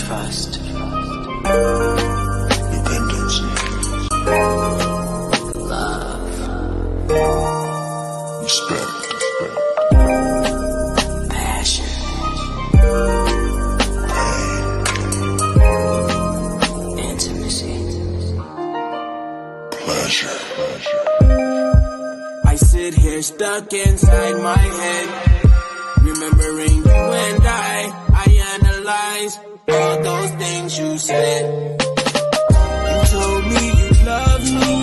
Trust. Dependency. Love. Respect. Passion. Pain. Intimacy. Pleasure. I sit here stuck inside my head, remembering you and I analyze all those things you said. You told me you loved me,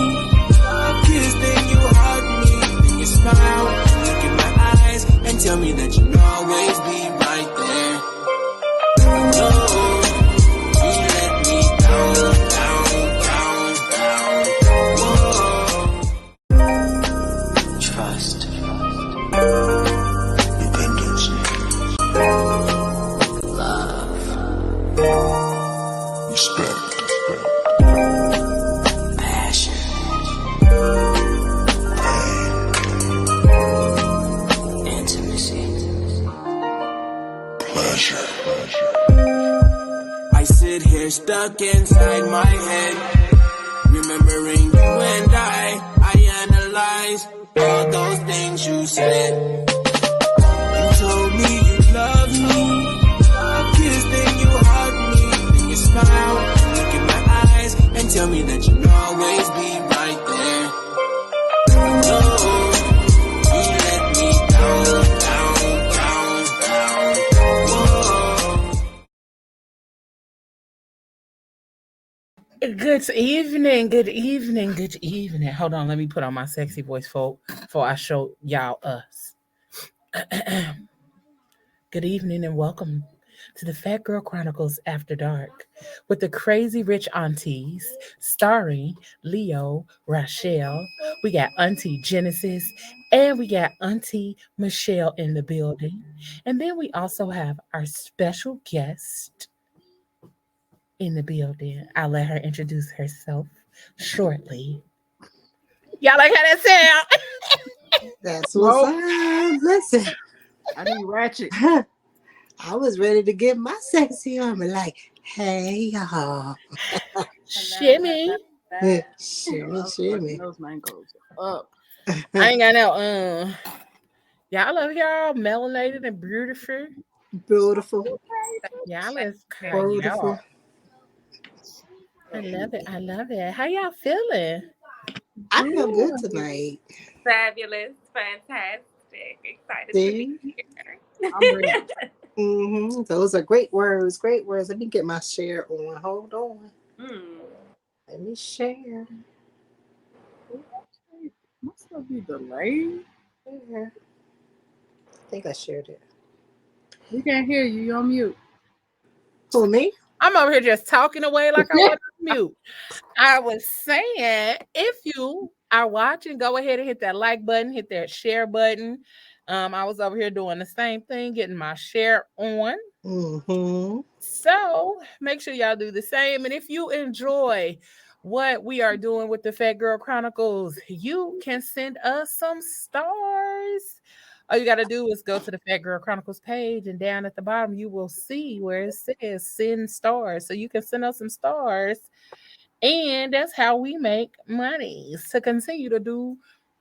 you kissed and you hugged me, then you smile, look in my eyes and tell me that you'll always be right there. No, you let me down. Whoa. Trust. Dependency. Love. Respect. Passion. Pain. Intimacy. Pleasure. I sit here stuck inside my head, remembering you and I analyze all those things you said. You told me you loved me, you kissed and you hugged me, then you smile, look in my eyes and tell me that you'll always be right there. No, you let me down. Whoa. Good evening. Hold on, let me put on my sexy voice before I show y'all us. Good evening and welcome to the Fat Girl Chronicles After Dark with the Crazy Rich Aunties, starring Leorachel. We got Auntie Genesis and we got Auntie Michelle in the building. And then we also have our special guest in the building. I'll let her introduce herself shortly. Y'all like how that sound? That's what's up. Listen, I need ratchet. I was ready to get my sexy on, but like, hey y'all. Shimmy. Shimmy. Those mangoes up. I ain't got no y'all over here all melanated and beautiful. Beautiful. Y'all is Beautiful. I love it. How y'all feeling? I feel good tonight. Fabulous, fantastic, excited See? to be here. I'm ready. Those are great words. Let me get my share on. Hold on. Let me share. Must have be delayed. Yeah. I think I shared it. We can't hear you. You're on mute. Who, me? I'm over here just talking away like I was on mute. I was saying, if you are watching, go ahead and hit that like button, hit that share button. I was over here doing the same thing, getting my share on. So make sure y'all do the same. And if you enjoy what we are doing with the Fat Girl Chronicles, you can send us some stars. All you got to do is go to the Fat Girl Chronicles page, and down at the bottom, you will see where it says send stars. So you can send us some stars. And that's how we make money to continue to do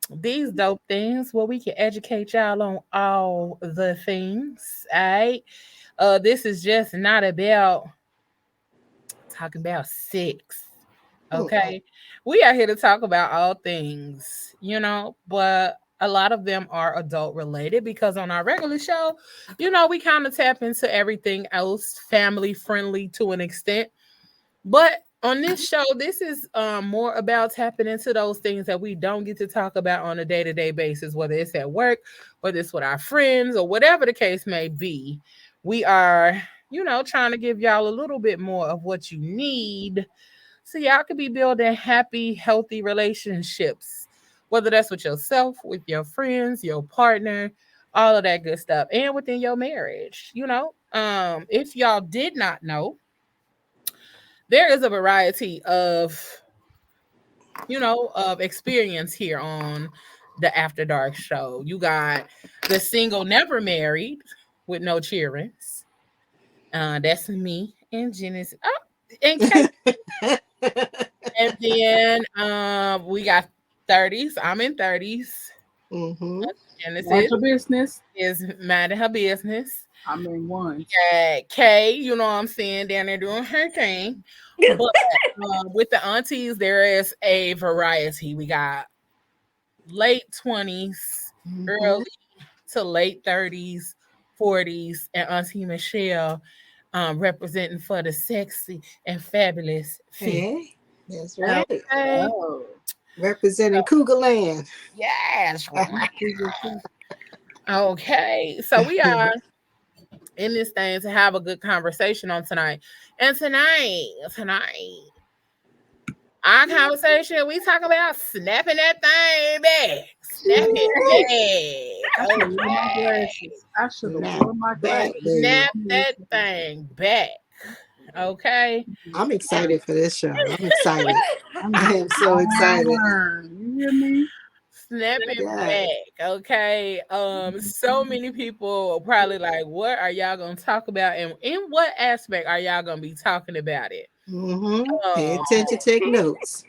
these dope things where we can educate y'all on all the things. All right. This is just not about talking about sex. Okay. We are here to talk about all things, but a lot of them are adult related because on our regular show, we kind of tap into everything else, family friendly to an extent. But on this show, this is more about tapping into those things that we don't get to talk about on a day-to-day basis, whether it's at work, whether it's with our friends, or whatever the case may be. We are, trying to give y'all a little bit more of what you need so y'all can be building happy, healthy relationships, whether that's with yourself, with your friends, your partner, all of that good stuff, and within your marriage. If y'all did not know, there is a variety of experience here on the After Dark show. You got the single never married with no cheerings. That's me in Genesis. Oh, in case. And then we got 30s. I'm in 30s. Mm-hmm. And this Mind your business. is minding her business. I'm in one. Kay, you know what I'm saying, down there doing her thing. But with the aunties, there is a variety. We got late 20s, early to late 30s, 40s, and Auntie Michelle representing for the sexy and fabulous 50s. Hey, that's right. Okay. Oh. Representing Cougar Land. Yes. Okay. So we are in this thing to have a good conversation on tonight. And tonight, our conversation, we talk about snapping that thing back. Snap it back. Okay. I should have worn my back, glasses. baby. Snap that thing back. Okay. I'm excited for this show. I'm excited. I am so excited. You hear me? Snap it back. Okay. So many people are probably like, what are y'all gonna talk about? And in what aspect are y'all gonna be talking about it? Pay attention, take notes.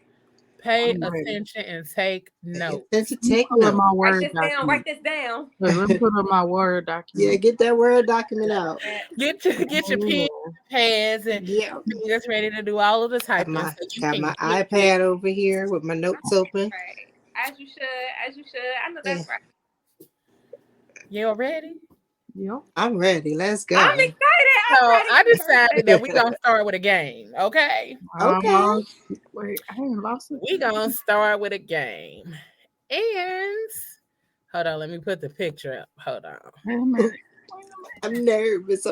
Pay attention and take notes. Take notes. Write this down. Let me put up my Word document. Yeah, get that Word document out. Get your pen, pads, and just ready to do all of the typing. Got my iPad over here with my notes open. Right. As you should. I know that's right. You ready? Yep. I'm ready. Let's go. I'm excited. So I decided that we're gonna start with a game. Okay. Wait, I ain't lost it. We're gonna start with a game. And hold on, let me put the picture up. Hold on. Wait a minute. I'm nervous.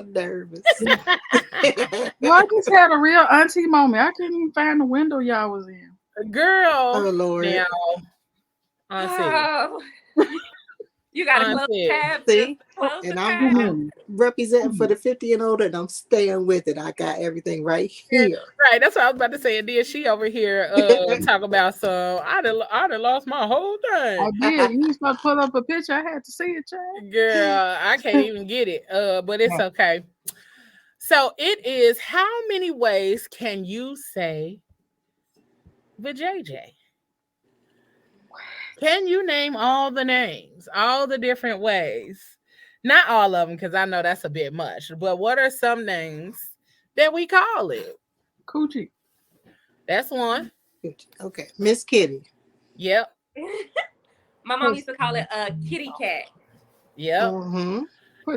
Well, I just had a real auntie moment. I couldn't even find the window y'all was in. Girl. Oh Lord. Now, Oh. You got to close the tab. See? And I'm representing for the 50 and older, and I'm staying with it. I got everything right here. Right, that's what I was about to say. And then she over here talk about some. I done lost my whole thing. I did. You was about to put up a picture. I had to see it, child. Girl, I can't even get it. But it's okay. So it is. How many ways can you say the JJ? Can you name all the names, all the different ways? Not all of them, because I know that's a bit much. But what are some names that we call it? Coochie. That's one. Okay. Miss Kitty. Yep. My mom used to call it a kitty cat. Yep. Mm-hmm.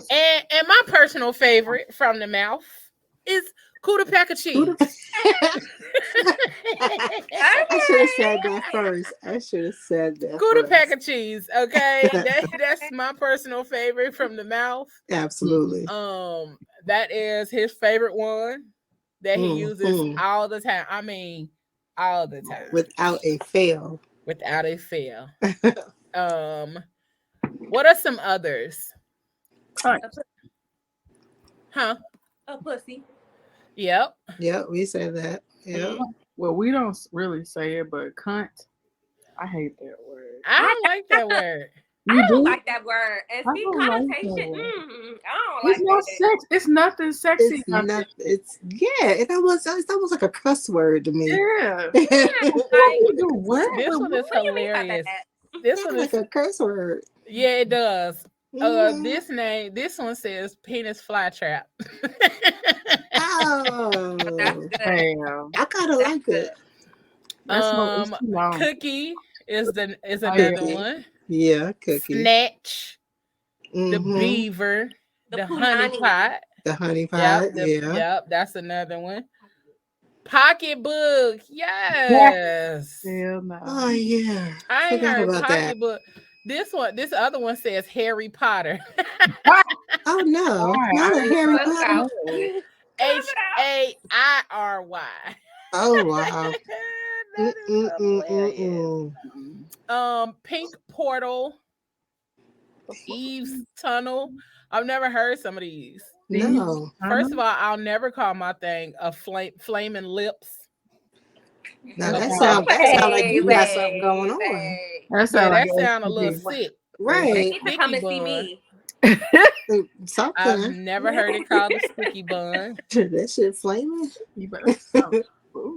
And my personal favorite from the mouth is Cooter Pack of Cheese. I should have said that first. Cooter Pack of Cheese. Okay. That's my personal favorite from the mouth. Absolutely. That is his favorite one that he uses all the time. I mean, all the time. Without a fail. What are some others? Huh? A pussy. Yep, we said that. Yep. Well, we don't really say it, but cunt. I hate that word. I don't like that word. I don't like that word. And see, connotation. I don't like that. It's nothing sexy. It's it almost like a cuss word to me. Yeah. This one is hilarious. This one is like a curse word. Yeah, it does. This one says penis fly trap. Oh, I kind of like it. Cookie is another one. Yeah, cookie. Snatch, the beaver, the honey pot. The honey pot. Yep, that's another one. Pocketbook, yes. Oh yeah, I ain't heard pocketbook. This other one says Harry Potter. Oh no, not a Harry Potter. HAIRY. Oh wow. Pink Portal, Eve's Tunnel. I've never heard some of these. No. First of all, I'll never call my thing a flaming lips. Now that sounds like you got something going on. That sounds a little sick. Right. You need to come and see me. Something. I've never heard it called a sticky bun. That shit flaming. You better stop.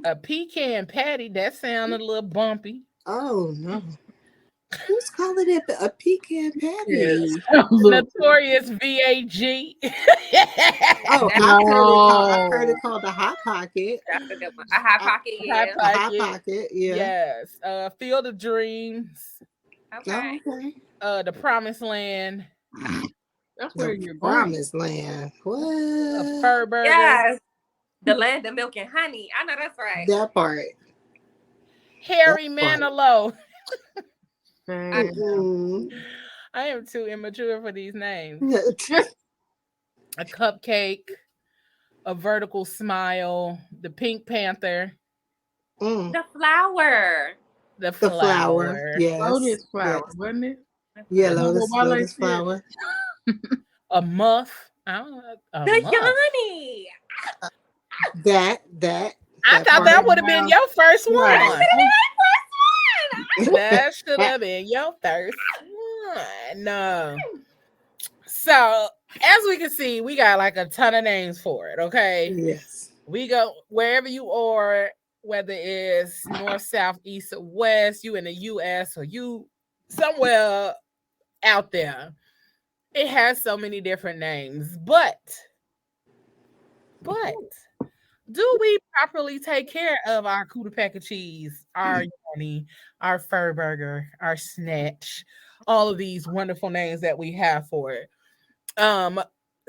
A pecan patty, that sounded a little bumpy. Oh no. Who's calling it a pecan patty? Look, Notorious VAG. Oh, I've heard it called a hot pocket. That's a good one. A hot pocket, yeah. A hot pocket, yeah. Yes. Field of Dreams. Okay. Oh, okay. The Promised Land. that's where The you're Promised Land. What? A Fur Burger. Yes. The land of milk and honey. I know that's right. That part. Harry Manilow. Mm-mm. I am too immature for these names. A Cupcake. A Vertical Smile. The Pink Panther. The flower. The flower. Yes. Lotus flower, Yes. wasn't it? Yeah, I don't know why lotus like flower. A Muff. I don't know. A The muff. yoni. That. I thought that would have been your first one. Right. That should have been your first one. No. So, as we can see, we got like a ton of names for it, okay? Yes. We go wherever you are, whether it's north, south, east, or west, you in the U.S. or you somewhere out there. It has so many different names, but do we properly take care of our Cuda Pack of Cheese, our yoni, our Fur Burger, our Snatch, all of these wonderful names that we have for it?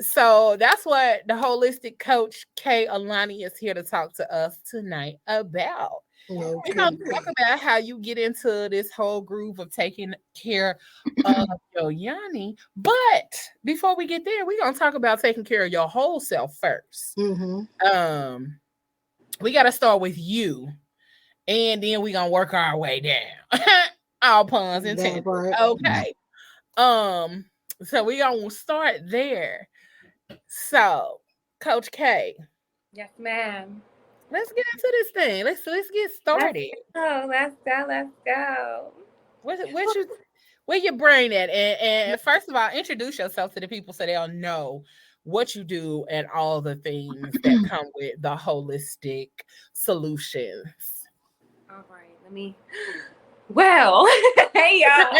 So that's what the holistic coach Kay Alani is here to talk to us tonight about. Okay. We're going to talk about how you get into this whole groove of taking care of your yoni. But before we get there, we're going to talk about taking care of your whole self first. Mm-hmm. We got to start with you, and then we're going to work our way down. All puns intended. Okay. So we're going to start there. So, Coach K. Yes, ma'am. Let's get into this thing. Let's get started. Let's go. Where your brain at? And first of all, introduce yourself to the people so they'll know what you do and all the things that come with the holistic solutions. All right, let me. Well, hey y'all.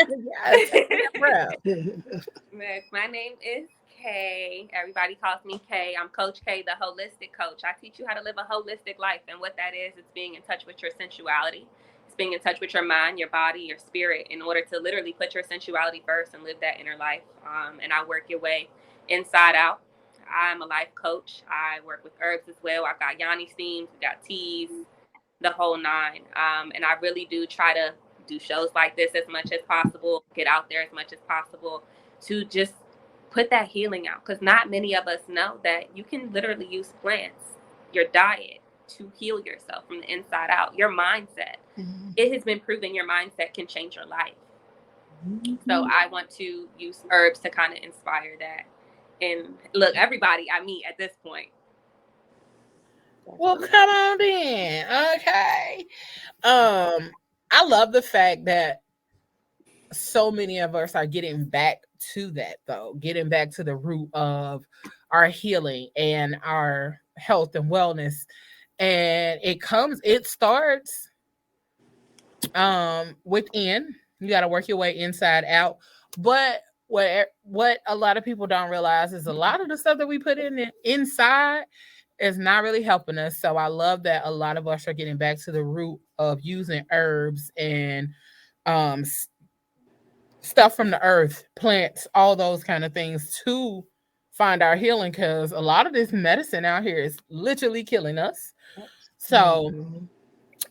My name is Kay. Everybody calls me Kay. I'm Coach K, the holistic coach. I teach you how to live a holistic life. And what that is, it's being in touch with your sensuality. It's being in touch with your mind, your body, your spirit in order to literally put your sensuality first and live that inner life. And I work your way inside out. I'm a life coach. I work with herbs as well. I've got yoni steams, we've got teas, the whole nine. And I really do try to do shows like this as much as possible, get out there as much as possible to just put that healing out, because not many of us know that you can literally use plants, your diet, to heal yourself from the inside out. Your mindset, it has been proven your mindset can change your life. So I want to use herbs to kind of inspire that. And look, everybody I meet at this point. Well, come on in. Okay. I love the fact that so many of us are getting back to that, though, getting back to the root of our healing and our health and wellness. And it starts within. You got to work your way inside out. But what a lot of people don't realize is a lot of the stuff that we put inside is not really helping us. So I love that a lot of us are getting back to the root of using herbs and stuff from the earth, plants, all those kind of things to find our healing, because a lot of this medicine out here is literally killing us. So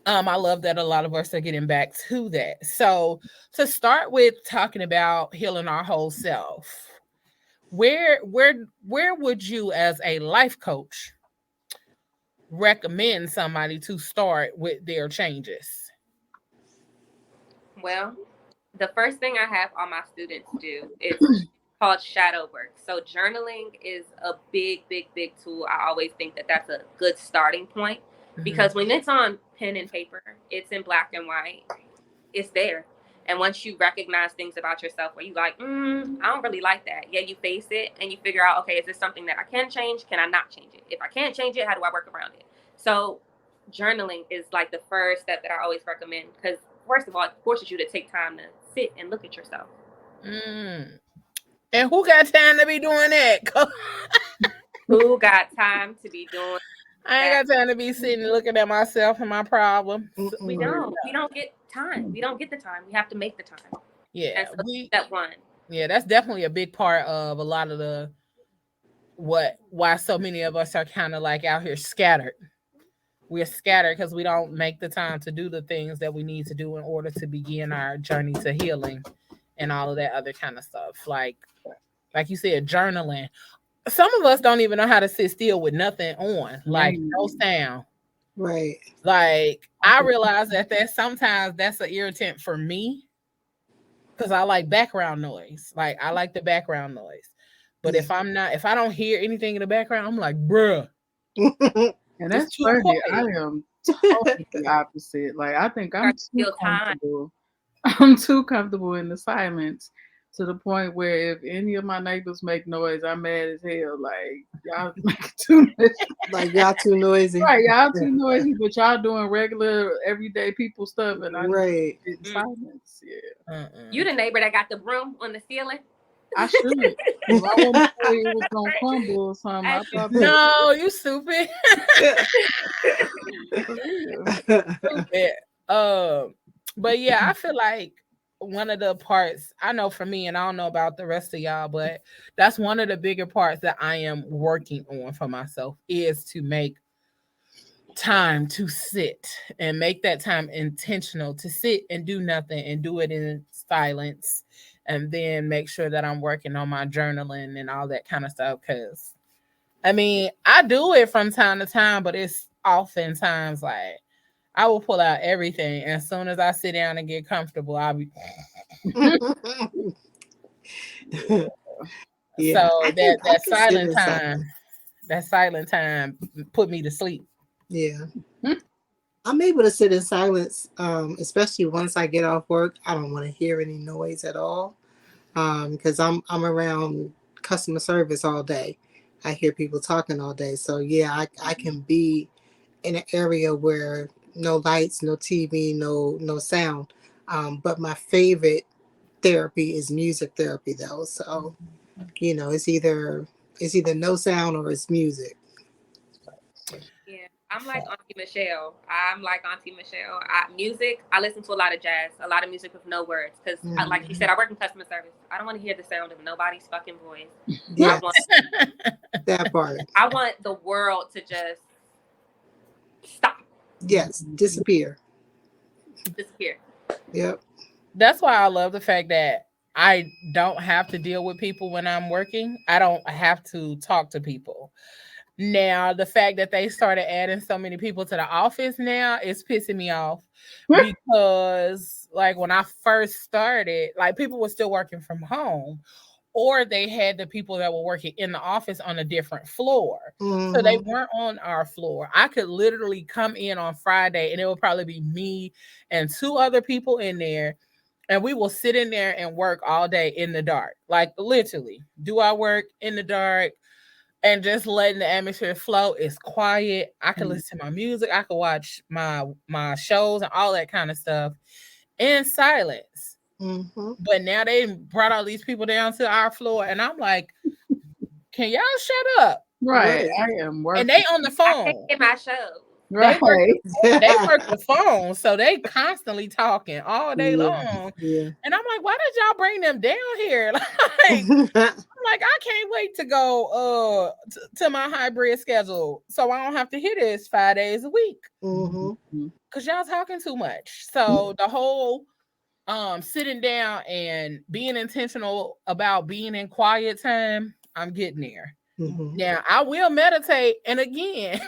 I love that a lot of us are getting back to that. So to start with talking about healing our whole self, where would you as a life coach recommend somebody to start with their changes? Well, the first thing I have all my students do is called shadow work. So journaling is a big tool. I always think that that's a good starting point, because when it's on pen and paper, it's in black and white, it's there. And once you recognize things about yourself where you like, I don't really like that. Yeah, you face it and you figure out, okay, is this something that I can change? Can I not change it? If I can't change it, how do I work around it? So journaling is like the first step that I always recommend, because first of all, it forces you to take time to sit and look at yourself. And who got time to be doing that? Who got time to be doing I ain't got time to be sitting looking at myself and my problems. We don't get time. We don't get the time. We have to make the time. Yeah, so step one. Yeah, that's definitely a big part of a lot of the why so many of us are kind of like out here scattered. We're scattered because we don't make the time to do the things that we need to do in order to begin our journey to healing and all of that other kind of stuff. Like you said, journaling. Some of us don't even know how to sit still with nothing on, like no sound. Right. Like I realize that sometimes that's an irritant for me because I like background noise. Like I like the background noise. But if I don't hear anything in the background, I'm like, bruh. And that's funny. I am totally the opposite. Like I think I'm too comfortable. I'm too comfortable in the silence to the point where if any of my neighbors make noise, I'm mad as hell. Like y'all make too much. Like y'all too noisy. Right, y'all too noisy, but y'all doing regular everyday people stuff, and I in silence. Yeah. You the neighbor that got the broom on the ceiling? I should. If I wasn't afraid it was gonna crumble or something, I thought no, you stupid. But yeah, I feel like one of the parts I know for me, and I don't know about the rest of y'all, but that's one of the bigger parts that I am working on for myself is to make time to sit and make that time intentional to sit and do nothing and do it in silence, and then make sure that I'm working on my journaling and all that kind of stuff. Because I mean, I do it from time to time, but it's oftentimes like I will pull out everything. As soon as I sit down and get comfortable, I'll be. Yeah. So that silent time put me to sleep. Yeah. I'm able to sit in silence, especially once I get off work. I don't want to hear any noise at all, because I'm around customer service all day. I hear people talking all day. So yeah, I can be in an area where no lights, no TV, no sound. But my favorite therapy is music therapy, though. So it's either no sound or it's music. Yeah, I'm like Auntie Michelle. Music, I listen to a lot of jazz, a lot of music with no words. Because, like you said, I work in customer service. I don't want to hear the sound of nobody's fucking voice. Yeah, that part. I want the world to just stop. Yes, disappear. Yep. That's why I love the fact that I don't have to deal with people when I'm working. I don't have to talk to people. Now, the fact that they started adding so many people to the office now is pissing me off because, like, when I first started, like, people were still working from home, or they had the people that were working in the office on a different floor. So they weren't on our floor. I could literally come in on Friday and it would probably be me and 2 other people in there. And we will sit in there and work all day in the dark. Like literally do our work in the dark and just letting the atmosphere flow. It's quiet. I can listen to my music. I can watch my shows and all that kind of stuff in silence. But now they brought all these people down to our floor, and I'm like, can y'all shut up? Right. I am working. And they on the phone. I can't get my show. Right. They work the phone, so they constantly talking all day long. Yeah. And I'm like, why did y'all bring them down here? I'm like, I can't wait to go to my hybrid schedule, so I don't have to hear this 5 days a week. Because y'all talking too much. So the whole sitting down and being intentional about being in quiet time, I'm getting there. Now I will meditate, and again,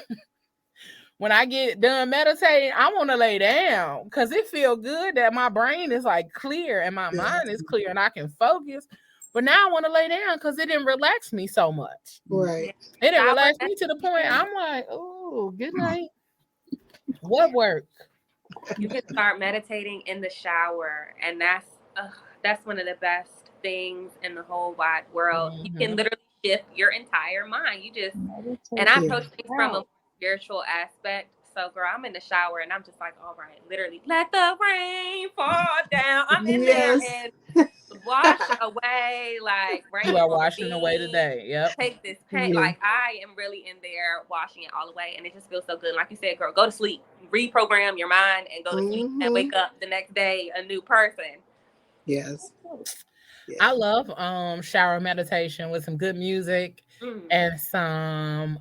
when I get done meditating, I want to lay down because it feels good that my brain is like clear and my mind is clear and I can focus. But now I want to lay down because it didn't relax me so much. Right. It didn't relax me to the point I'm like, oh, good night. What work? You can start meditating in the shower, and that's one of the best things in the whole wide world. You can literally shift your entire mind. And I approach things from a spiritual aspect. So, girl, I'm in the shower and I'm just like, all right, literally, let the rain fall down. I'm in there and wash away, like, rain. You are washing away today. Yep. Take this pain. Like, I am really in there washing it all away, and it just feels so good. Like you said, girl, go to sleep, reprogram your mind, and go to sleep, and wake up the next day a new person. Yes. I love shower meditation with some good music and some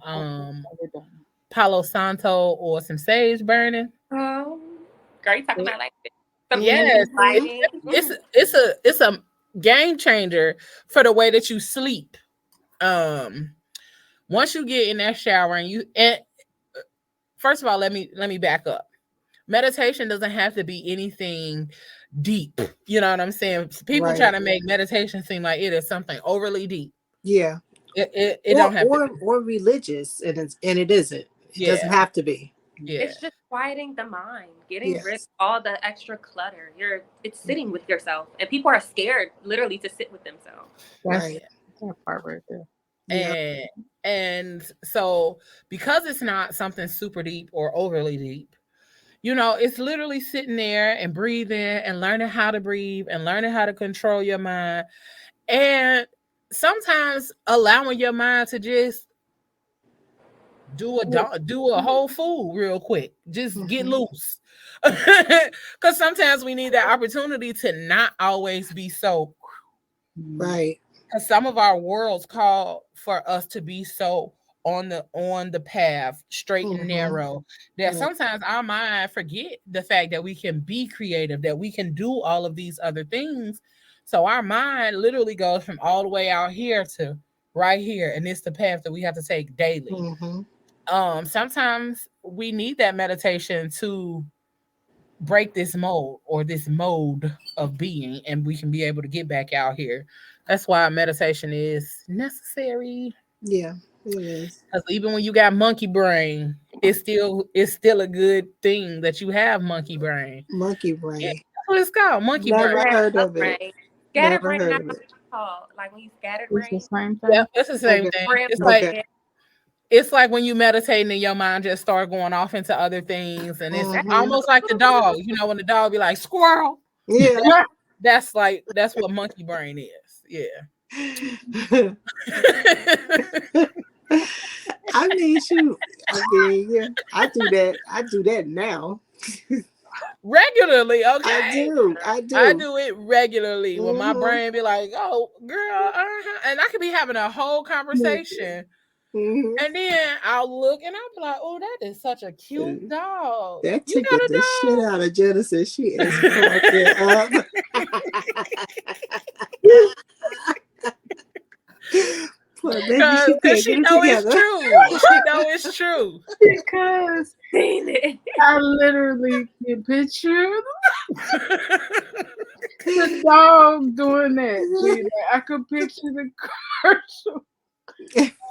Palo Santo or some sage burning. Oh, girl, you talking about like yes, it's a game changer for the way that you sleep. Once you get in that shower and first of all, let me back up. Meditation doesn't have to be anything deep. You know what I'm saying? People try to make meditation seem like it is something overly deep. Yeah. It don't have to be. Or religious, and it isn't. It doesn't have to be. Yeah. It's just quieting the mind, getting rid of all the extra clutter. It's sitting with yourself, and people are scared literally to sit with themselves. That's that part right there. And so because it's not something super deep or overly deep, you know, it's literally sitting there and breathing and learning how to breathe and learning how to control your mind. And sometimes allowing your mind to just do a whole food real quick. Just get loose. Because sometimes we need that opportunity to not always be so. Right. Because some of our worlds call for us to be so on the path, straight and narrow, that sometimes our mind forget the fact that we can be creative, that we can do all of these other things. So our mind literally goes from all the way out here to right here, and it's the path that we have to take daily. Sometimes we need that meditation to break this mold or this mode of being, and we can be able to get back out here. That's why meditation is necessary. Yeah. It is. Because even when you got monkey brain, it's still a good thing that you have monkey brain. Monkey brain. Yeah, that's what it's called. Monkey Never brain. Heard of it. Scatterbrain. That's what it's called. Like when you scattered brain. It's the same thing. Yeah, it's the same thing. It's like when you meditating and your mind just start going off into other things, and it's almost like the dog. You know, when the dog be like squirrel. Yeah. That's what monkey brain is. Yeah. I mean, shoot. I do that now. Regularly, okay. I do. I do it regularly when my brain be like, "Oh, girl," and I could be having a whole conversation, and then I'll look and I'll be like, "Oh, that is such a cute dog." That tickled the shit out of Genesis. She is cracking up. Because she know it's true. She know it's true. Because I literally can picture the dog doing that. I could picture the commercial.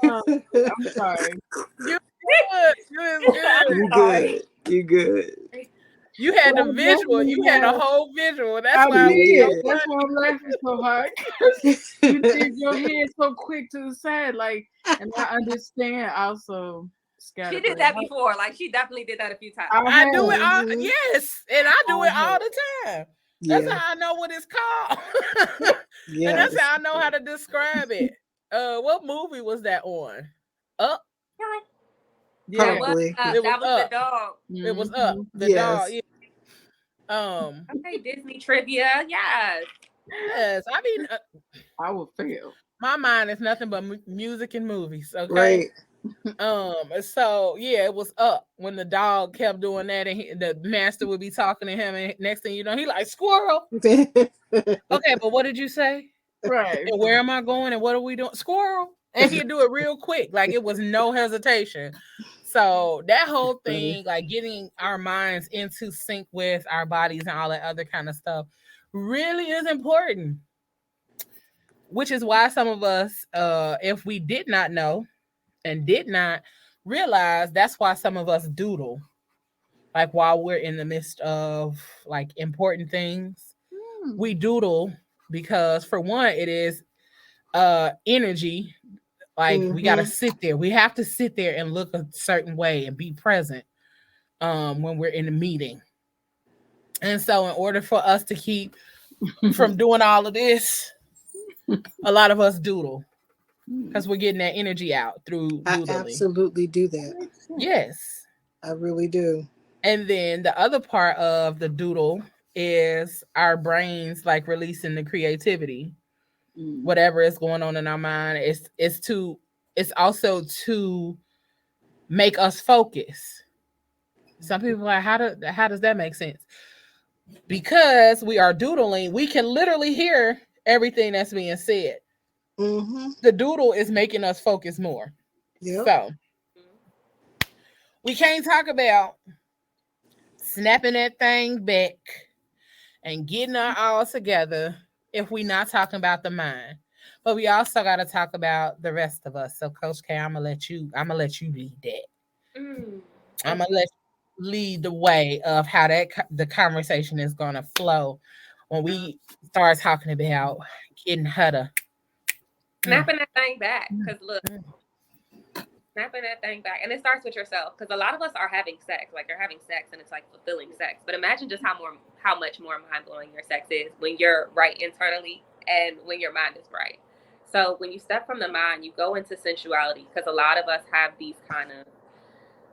I'm sorry. You good. You had the visual. You had a whole visual. That's why I'm laughing so hard. You did your head so quick to the side, like, and I understand also. She did that before. Like she definitely did that a few times. I do it all. Yes, and I do it all the time. That's how I know what it's called. And that's how I know how to describe it. What movie was that on? Up. Yeah, probably. That was the dog. It was Up. The dog. Yeah. Okay, Disney trivia. Yes. I mean, I will fail. My mind is nothing but music and movies. Okay. Right. So yeah, it was Up when the dog kept doing that, and the master would be talking to him, and next thing you know, he like squirrel. Okay, but what did you say? Right. And where am I going? And what are we doing? Squirrel. And he'd do it real quick, like it was no hesitation. So that whole thing, like getting our minds into sync with our bodies and all that other kind of stuff, really is important. Which is why some of us, if we did not know and did not realize, that's why some of us doodle. like while we're in the midst of like important things, we doodle because for one, it is energy. Like we got to sit there. We have to sit there and look a certain way and be present when we're in a meeting. And so in order for us to keep from doing all of this, a lot of us doodle because we're getting that energy out through doodling. I absolutely do that. Yes. I really do. And then the other part of the doodle is our brains like releasing the creativity. Whatever is going on in our mind, it's also to make us focus. Some people are like, how does that make sense? Because we are doodling, we can literally hear everything that's being said. The doodle is making us focus more. Yep. So we can't talk about snapping that thing back and getting our all together if we're not talking about the mind. But we also got to talk about the rest of us. So Coach K, I'm gonna let you lead that. I'm gonna let you lead the way of how the conversation is gonna flow when we start talking about getting her to snapping that thing back. Because look, snapping that thing back, and it starts with yourself. Because a lot of us are having sex, like you're having sex, and it's like fulfilling sex. But imagine just how much more mind blowing your sex is when you're right internally and when your mind is right. So when you step from the mind, you go into sensuality, because a lot of us have these kind of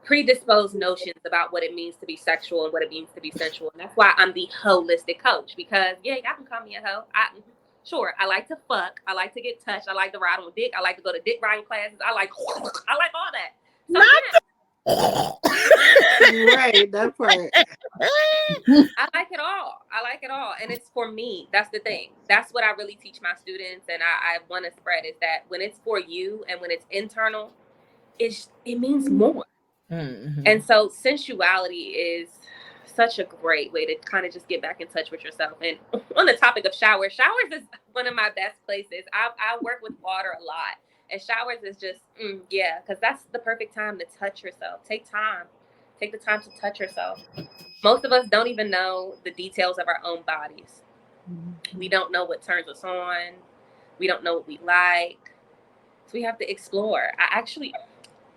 predisposed notions about what it means to be sexual and what it means to be sensual. And that's why I'm the holistic coach, because y'all can call me a hoe. Sure, I like to fuck. I like to get touched. I like to ride on dick. I like to go to dick riding classes. I like all that. So right, that part. I like it all. And it's for me. That's the thing. That's what I really teach my students, and I want to spread, is that when it's for you and when it's internal, it means more. And so sensuality is such a great way to kind of just get back in touch with yourself. And on the topic of showers is one of my best places. I work with water a lot, and showers is just because that's the perfect time to touch yourself. Take the time to touch yourself. Most of us don't even know the details of our own bodies. We don't know what turns us on. We don't know what we like. So we have to explore.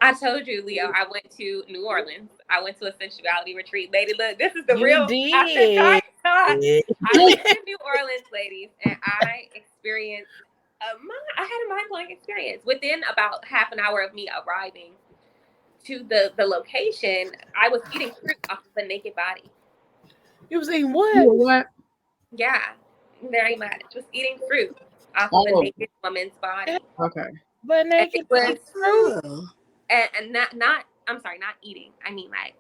I told you, Leo, I went to New Orleans. I went to a sensuality retreat. Lady, look, this is the real. I went to New Orleans, ladies, and I experienced I had a mind-blowing experience. Within about half an hour of me arriving to the location, I was eating fruit off of a naked body. You was eating what? Yeah, very much. Just eating fruit off of a naked woman's body. Okay. But naked was fruit. And not eating. I mean like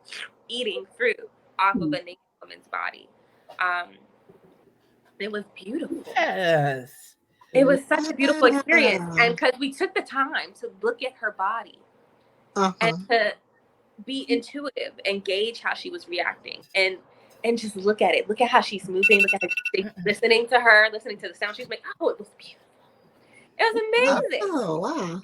eating fruit off of a naked woman's body. It was beautiful. Yes. It was such a beautiful experience. And because we took the time to look at her body and to be intuitive and gauge how she was reacting and just look at it. Look at how she's moving. Look at her, listening to her, listening to the sound she's making. Oh, it was beautiful. It was amazing. Oh, wow.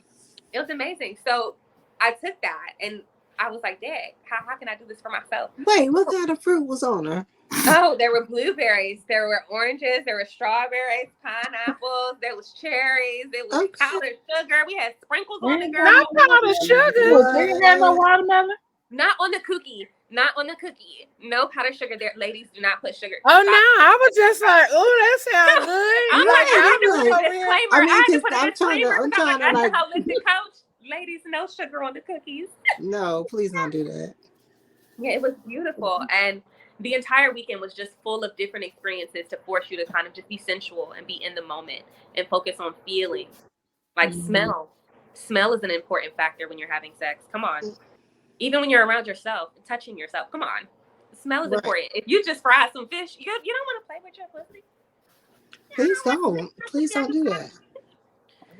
It was amazing. So I took that and I was like, Dad, how can I do this for myself? Wait, what kind of fruit was on her? Oh, there were blueberries, there were oranges, there were strawberries, pineapples, there was cherries, there was powdered sugar. We had sprinkles on the girl. Not powdered sugar. They didn't have no watermelon? Not on the cookie. Not on the cookie. No powdered sugar there. Ladies, do not put sugar. Oh, no. I was just like, oh, that sounds good. I'm trying to like holistic coach. Ladies, no sugar on the cookies. No, please don't do that. Yeah, it was beautiful. And the entire weekend was just full of different experiences to force you to kind of just be sensual and be in the moment and focus on feeling. Like smell. Smell is an important factor when you're having sex. Come on. Even when you're around yourself and touching yourself. Come on. Smell is important. If you just fry some fish, you don't want to play with your pussy. Please don't. Please don't do that.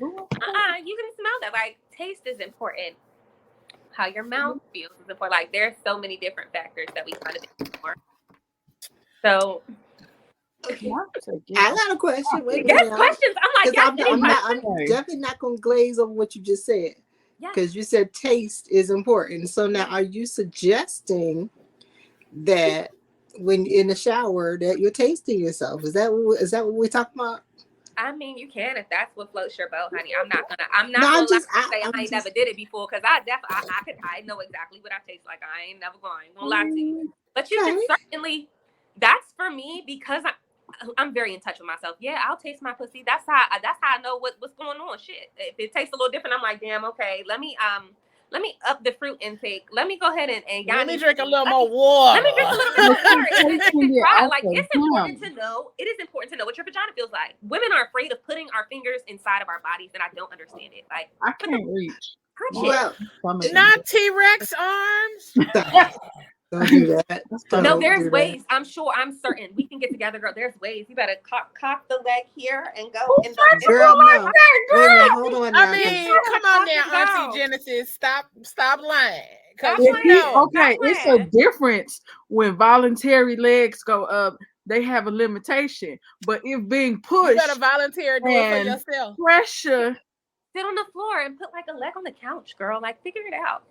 You can smell that. Like, taste is important. How your mouth feels is important. Like, there's so many different factors that we kind of ignore. So, I got a question. Wait, questions. I'm definitely not going to glaze over what you just said. Because you said taste is important. So now, are you suggesting that when in the shower that you're tasting yourself. Is that what we're talking about? I mean, you can if that's what floats your boat, honey. I'm not gonna No, lie and say I ain't never did it before, because I know exactly what I taste like. I ain't never gonna lie to you. But you can certainly. That's for me because I'm very in touch with myself. Yeah, I'll taste my pussy. That's how I know what's going on. Shit, if it tastes a little different, I'm like, damn, okay. Let me up the fruit intake. Let me go ahead and let me drink a little more water. Let me drink a little bit more water. Like, it's important to know. It is important to know what your vagina feels like. Women are afraid of putting our fingers inside of our bodies, and I don't understand it. Like, I can't reach. Well, not T-Rex arms. Don't do that. No, there's ways. I'm sure. I'm certain. We can get together, girl. There's ways. You better cock the leg here and go. Girl, no. Wait a minute. Hold on now. I mean, come on now, Auntie Genesis. Stop lying. Okay, it's a difference when voluntary legs go up. They have a limitation, but if being pushed, you gotta volunteer do it for yourself. Pressure. Sit on the floor and put like a leg on the couch, girl. Like, figure it out.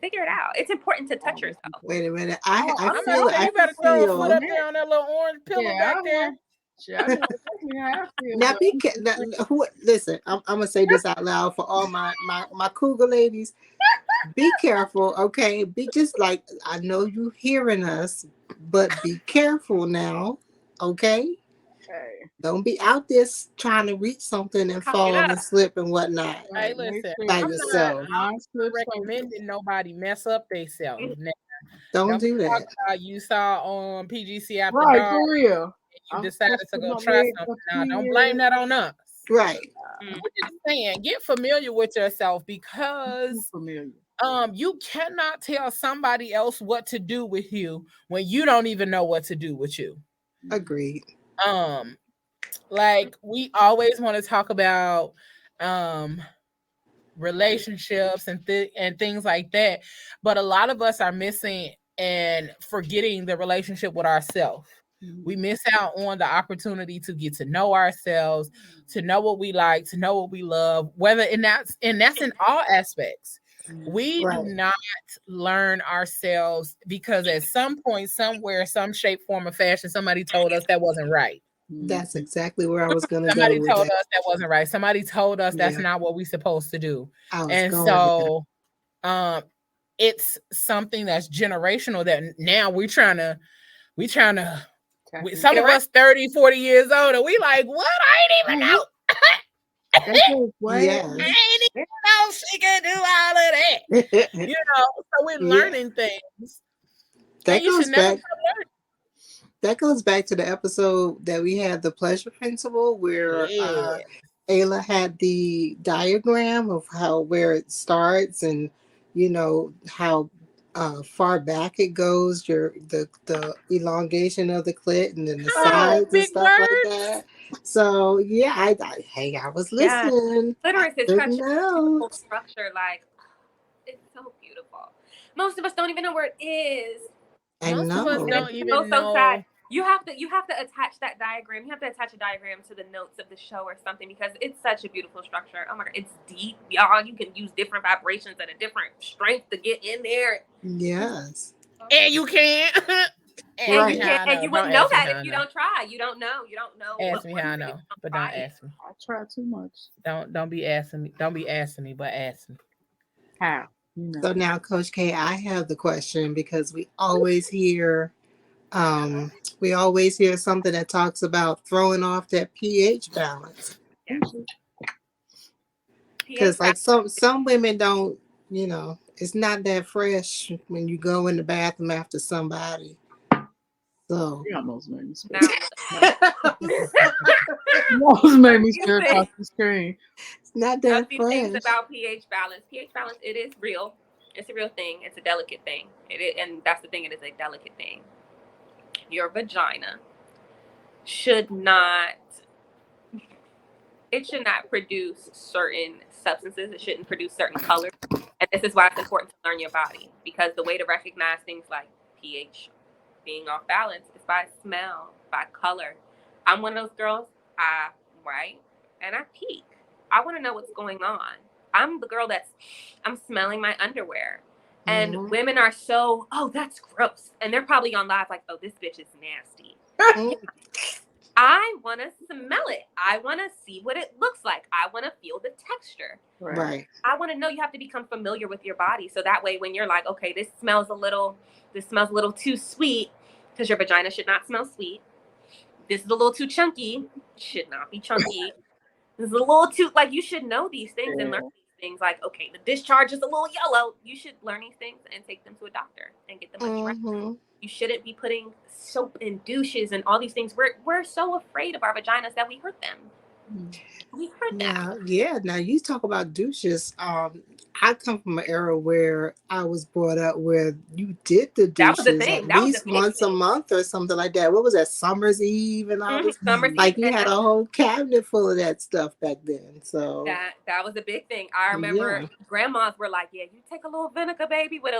It's important to touch yourself. Wait a minute. I feel you better throw a foot up there on that little orange pillow back there. Now, listen. I'm gonna say this out loud for all my cougar ladies. Be careful, okay? Be just like, I know you hearing us, but be careful now, okay? Don't be out there trying to reach something and fall and slip and whatnot. Hey, listen, by yourself. I'm not recommending nobody mess up themselves. Don't do that. You saw on PGC After Dark, for real. You decided to go try something. Now, don't blame that on us. Right. I'm just saying, get familiar with yourself, because you cannot tell somebody else what to do with you when you don't even know what to do with you. Agreed. Like, we always want to talk about relationships and things like that, but a lot of us are missing and forgetting the relationship with ourselves. We miss out on the opportunity to get to know ourselves, to know what we like, to know what we love, and that's in all aspects. We do not learn ourselves because at some point, somewhere, some shape, form, or fashion, somebody told us that wasn't right. That's exactly where I was going to go. Somebody told us that wasn't right. Somebody told us that's not what we're supposed to do. And so it's something that's generational that now we're trying to some of us 30, 40 years old, and we like, what? I ain't even know. I ain't even know she can do all of that. So we're learning things. That goes back to the episode that we had, the pleasure principle, where Ayla had the diagram of where it starts, and how far back it goes, the elongation of the clit, and then the sides and stuff like that. So I was listening. Clitoris is such a beautiful structure. Like, it's so beautiful. Most of us don't even know where it is. Most of us don't even know. You have to attach that diagram. You have to attach a diagram to the notes of the show or something, because it's such a beautiful structure. Oh my God, it's deep, y'all. You can use different vibrations at a different strength to get in there. Yes. And you can't. And you wouldn't know that if you don't try. You don't know. Ask me how I know, but don't ask me. I try too much. Don't be asking me. Don't be asking me, but ask me. How? So now, Coach K, I have the question, because we always hear something that talks about throwing off that pH balance. Because like some women don't, it's not that fresh when you go in the bathroom after somebody. So you almost made me stare across the screen. It's not that fresh. A few things about pH balance. pH balance, it is real. It's a real thing. It's a delicate thing. And that's the thing. It is a delicate thing. Your vagina should not produce certain substances. It shouldn't produce certain colors. And this is why it's important to learn your body, because the way to recognize things like pH being off balance is by smell, by color. I'm one of those girls, and I peek. I want to know what's going on. I'm the girl I'm smelling my underwear. And women are so, oh, that's gross. And they're probably on live like, oh, this bitch is nasty. I want to smell it. I want to see what it looks like. I want to feel the texture. Right. I want to know. You have to become familiar with your body. So that way, when you're like, okay, this smells a little too sweet, because your vagina should not smell sweet. This is a little too chunky. Should not be chunky. This is a little too, like, you should know these things and learn these things. Like, okay, the discharge is a little yellow. You should learn these things and take them to a doctor and get them addressed. You shouldn't be putting soap in douches and all these things. We're so afraid of our vaginas that we hurt them. We hurt them. Yeah. Now you talk about douches. I come from an era where I was brought up where you did the douches at least once a month or something like that. What was that? Summer's Eve and all this. Like you had a whole cabinet full of that stuff back then. So that was a big thing. I remember grandmas were like, "Yeah, you take a little vinegar, baby, with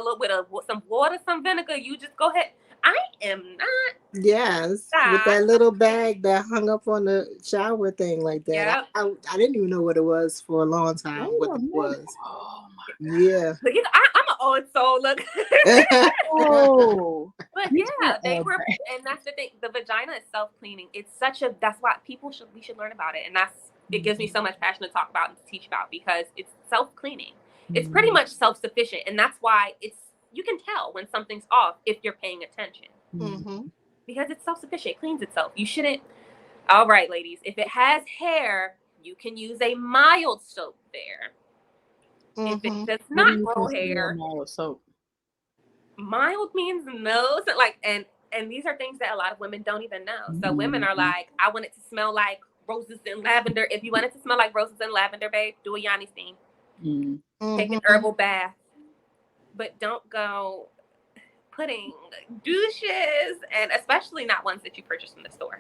some water, some vinegar. You just go ahead." I am not. Yes, with that little bag that hung up on the shower thing like that. I didn't even know what it was for a long time. What it was. Oh my. Yeah. I'm an old soul. Look. But yeah, they were, and that's the thing. The vagina is self-cleaning. It's that's why we should learn about it, and it gives me so much passion to talk about and to teach about, because it's self-cleaning. It's pretty much self-sufficient, and that's why you can tell when something's off if you're paying attention. Because it's self-sufficient. It cleans itself. You shouldn't. All right, ladies, if it has hair, you can use a mild soap there. If it does not grow hair, mild means no. So and these are things that a lot of women don't even know. So women are like, I want it to smell like roses and lavender. If you want it to smell like roses and lavender, babe, do a yoni steam. Take an herbal bath. But don't go putting douches, and especially not ones that you purchase from the store.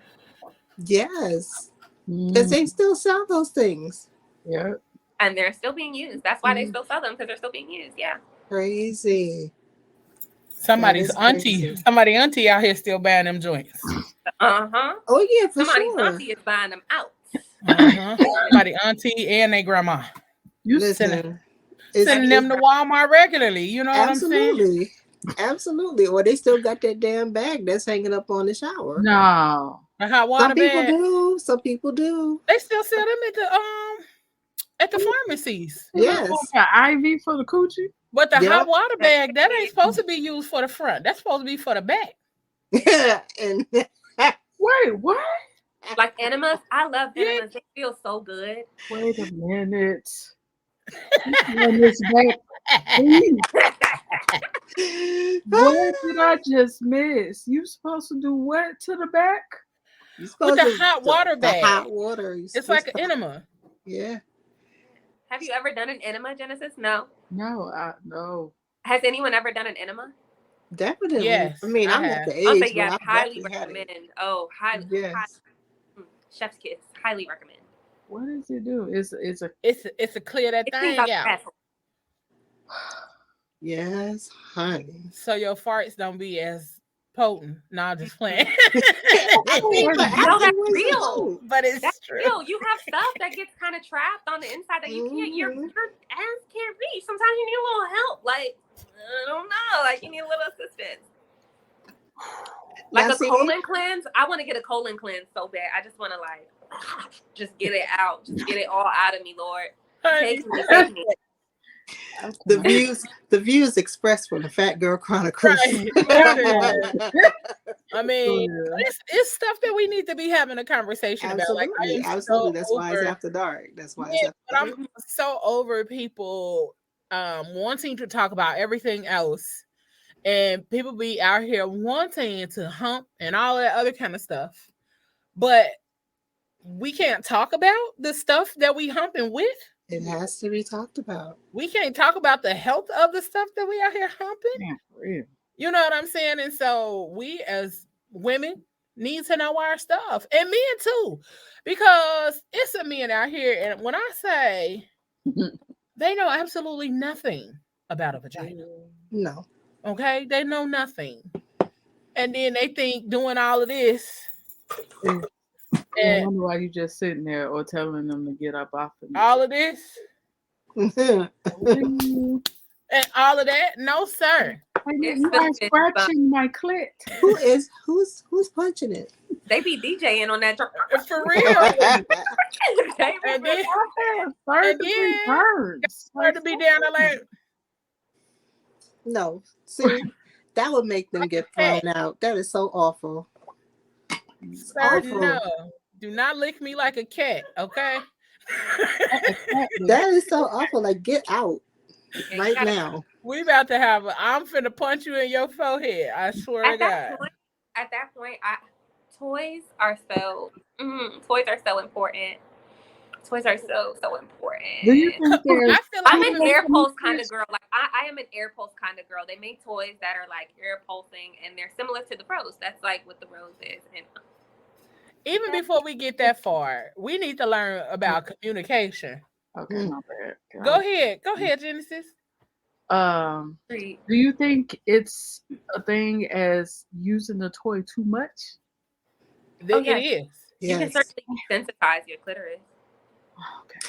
Yes. Because they still sell those things. Yeah. And they're still being used. That's why they still sell them, because they're still being used. Yeah. Crazy. Somebody's auntie out here still buying them joints. Oh yeah, for Somebody's auntie is buying them out. Somebody auntie and their grandma. You sending them to Walmart regularly. You know what I'm saying? Absolutely. Or they still got that damn bag that's hanging up on the shower. No. A hot water bag. Some people do. They still sell them at the pharmacies. Yes. IV for the coochie. But the hot water bag, that ain't supposed to be used for the front. That's supposed to be for the back. And wait, what? Like enemas? I love enemas. They feel so good. Wait a minute. What did I just miss? You supposed to do what to the back? With the hot water bag. The hot water. It's like an enema. Yeah. Have you ever done an enema, Genesis? No. No. Has anyone ever done an enema? Definitely. Yes. I mean, I'm at the age. I'll say yes. Highly recommend. Oh, highly. Yes. Chef's kiss. Highly recommend. What does it do? It's a clear that thing out. Yes, honey. So your farts don't be as potent. No, I'm just playing. That's real. But it's true. Real. You have stuff that gets kind of trapped on the inside that you can't. Your ass can't reach. Sometimes you need a little help. Like, I don't know. Like, you need a little assistance. Like a colon cleanse. I want to get a colon cleanse so bad. I just want to just get it out. Just get it all out of me, Lord. Take me. The views expressed from the Fat Girl Chronicles. Right. I mean, it's stuff that we need to be having a conversation about. Like, absolutely. That's why it's after dark. That's why it's after dark. I'm so over people wanting to talk about everything else, and people be out here wanting to hump and all that other kind of stuff, but we can't talk about the stuff that we humping with. It has to be talked about. We can't talk about the health of the stuff that we out here humping. Yeah, for real. You know what I'm saying? And so we as women need to know our stuff. And men too. Because it's some men out here. And when I say they know absolutely nothing about a vagina. No. Okay? They know nothing. And then they think doing all of this. I wonder why you just sitting there or telling them to get up off of me. All of this. and all of that. No, sir. You are scratching my clit. Who's punching it? They be DJing on that. For real. and then hard to be down there like. No, see, that would make them get thrown out. That is so awful. Sir, no. Do not lick me like a cat, okay? That is so awful. Like, get out right now. We about to have I'm finna punch you in your forehead. I swear to God. At that point, toys are so important. Toys are so important. Do you think I'm an air pulse kind of girl. Like I am an air pulse kind of girl. They make toys that are like air pulsing, and they're similar to the rose. That's like what the rose is. And even before we get that far, we need to learn about communication. Okay, my bad. Go ahead, Genesis. Do you think it's a thing as using the toy too much? It is. You can certainly sensitize your clitoris. Okay.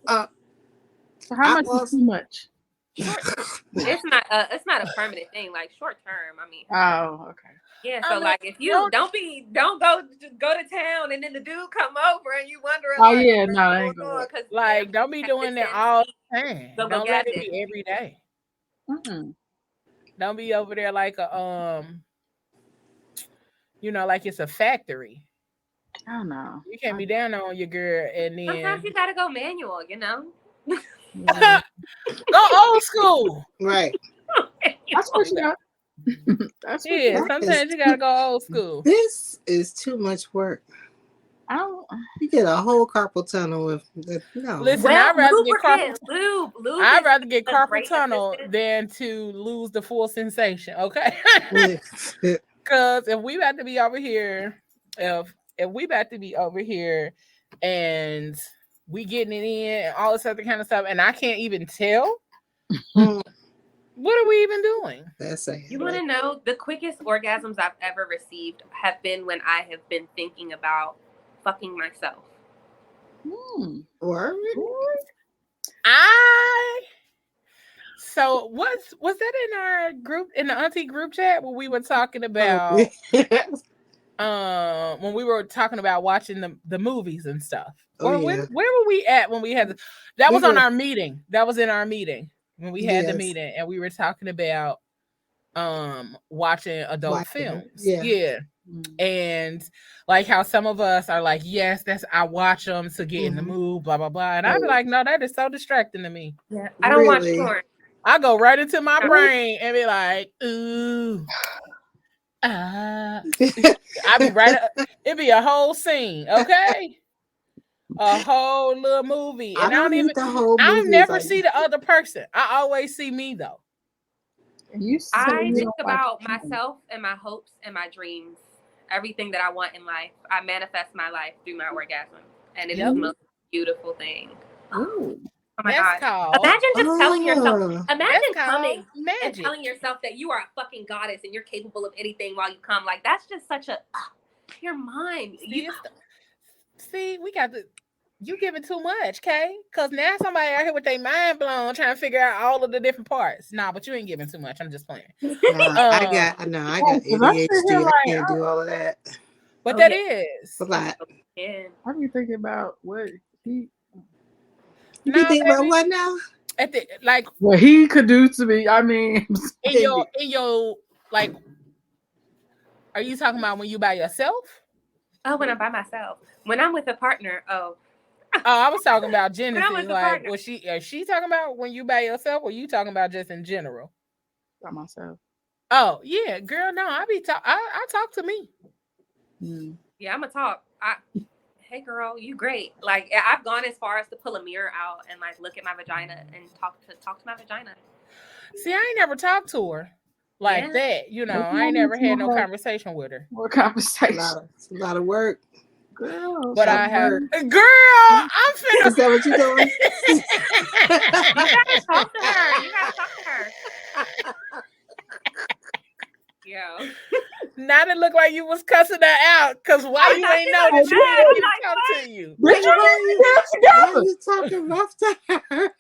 So how much is too much? It's not a permanent thing. Like short term. I mean. Oh, okay. Yeah. So like, if you don't go to town and then the dude come over and you wondering. Oh yeah, no, that ain't good. Like, don't be doing that all the time. Don't let it be every day. Mm-hmm. Don't be over there like a like it's a factory. I don't know. You can't be down on your girl and then sometimes you gotta go manual, Go old school. Right. That's what you got. Sometimes you gotta go old school. This is too much work. You get a whole carpal tunnel with no. Listen, I'd rather get carpal tunnel than to lose the full sensation. Okay, because if we about to be over here, if we about to be over here, and we getting it in and all this other kind of stuff, and I can't even tell. What are we even doing? You want to know the quickest orgasms I've ever received have been when I have been thinking about fucking myself. So was that in our group, in the auntie group chat, where we were talking about when we were talking about watching the movies and stuff? Where were we at when we had that was on our meeting. That was in our meeting when we had the meeting, and we were talking about watching adult films. Yeah. And like how some of us are like, yes, I watch them to get in the mood, blah blah blah, and I'd be like, no, that is so distracting to me. Yeah, I don't watch porn. I go right into my brain and be like, ooh, I'd be right. It'd be a whole scene, okay, a whole little movie, and I don't never see the other person. I always see me though. I think about myself and my hopes and my dreams. Everything that I want in life, I manifest my life through my orgasm, and it is the most beautiful thing. Ooh. Oh my God! Imagine just telling yourself. Imagine coming and telling yourself that you are a fucking goddess and you're capable of anything while you come. Like that's just such a. You're mine. See, we got you giving too much, Kay. Because now somebody out here with their mind blown trying to figure out all of the different parts. Nah, but you ain't giving too much. I'm just playing. I got ADHD. I can't do all of that. But that is a lot. How do you think about what he? You think about what now? At the what he could do to me. I mean, in your like, are you talking about when you by yourself? Oh, when I'm by myself. When I'm with a partner. Oh, I was talking about Genesis. Like, is she talking about when you by yourself, or you talking about just in general? By myself. Oh yeah, girl. No, I talk to me. Yeah, I'm a talk. Hey girl, you great. Like I've gone as far as to pull a mirror out and like look at my vagina and talk to my vagina. See, I ain't never talked to her like that. You know, I ain't never had no conversation with her. More conversation. It's a lot of work. Girl, but I have. Girl, I'm finna. Is that what you're doing? You gotta talk to her. Yo. Now it looked like you was cussing her out. Cause why you ain't know that she didn't come to you? Why you talking rough to her?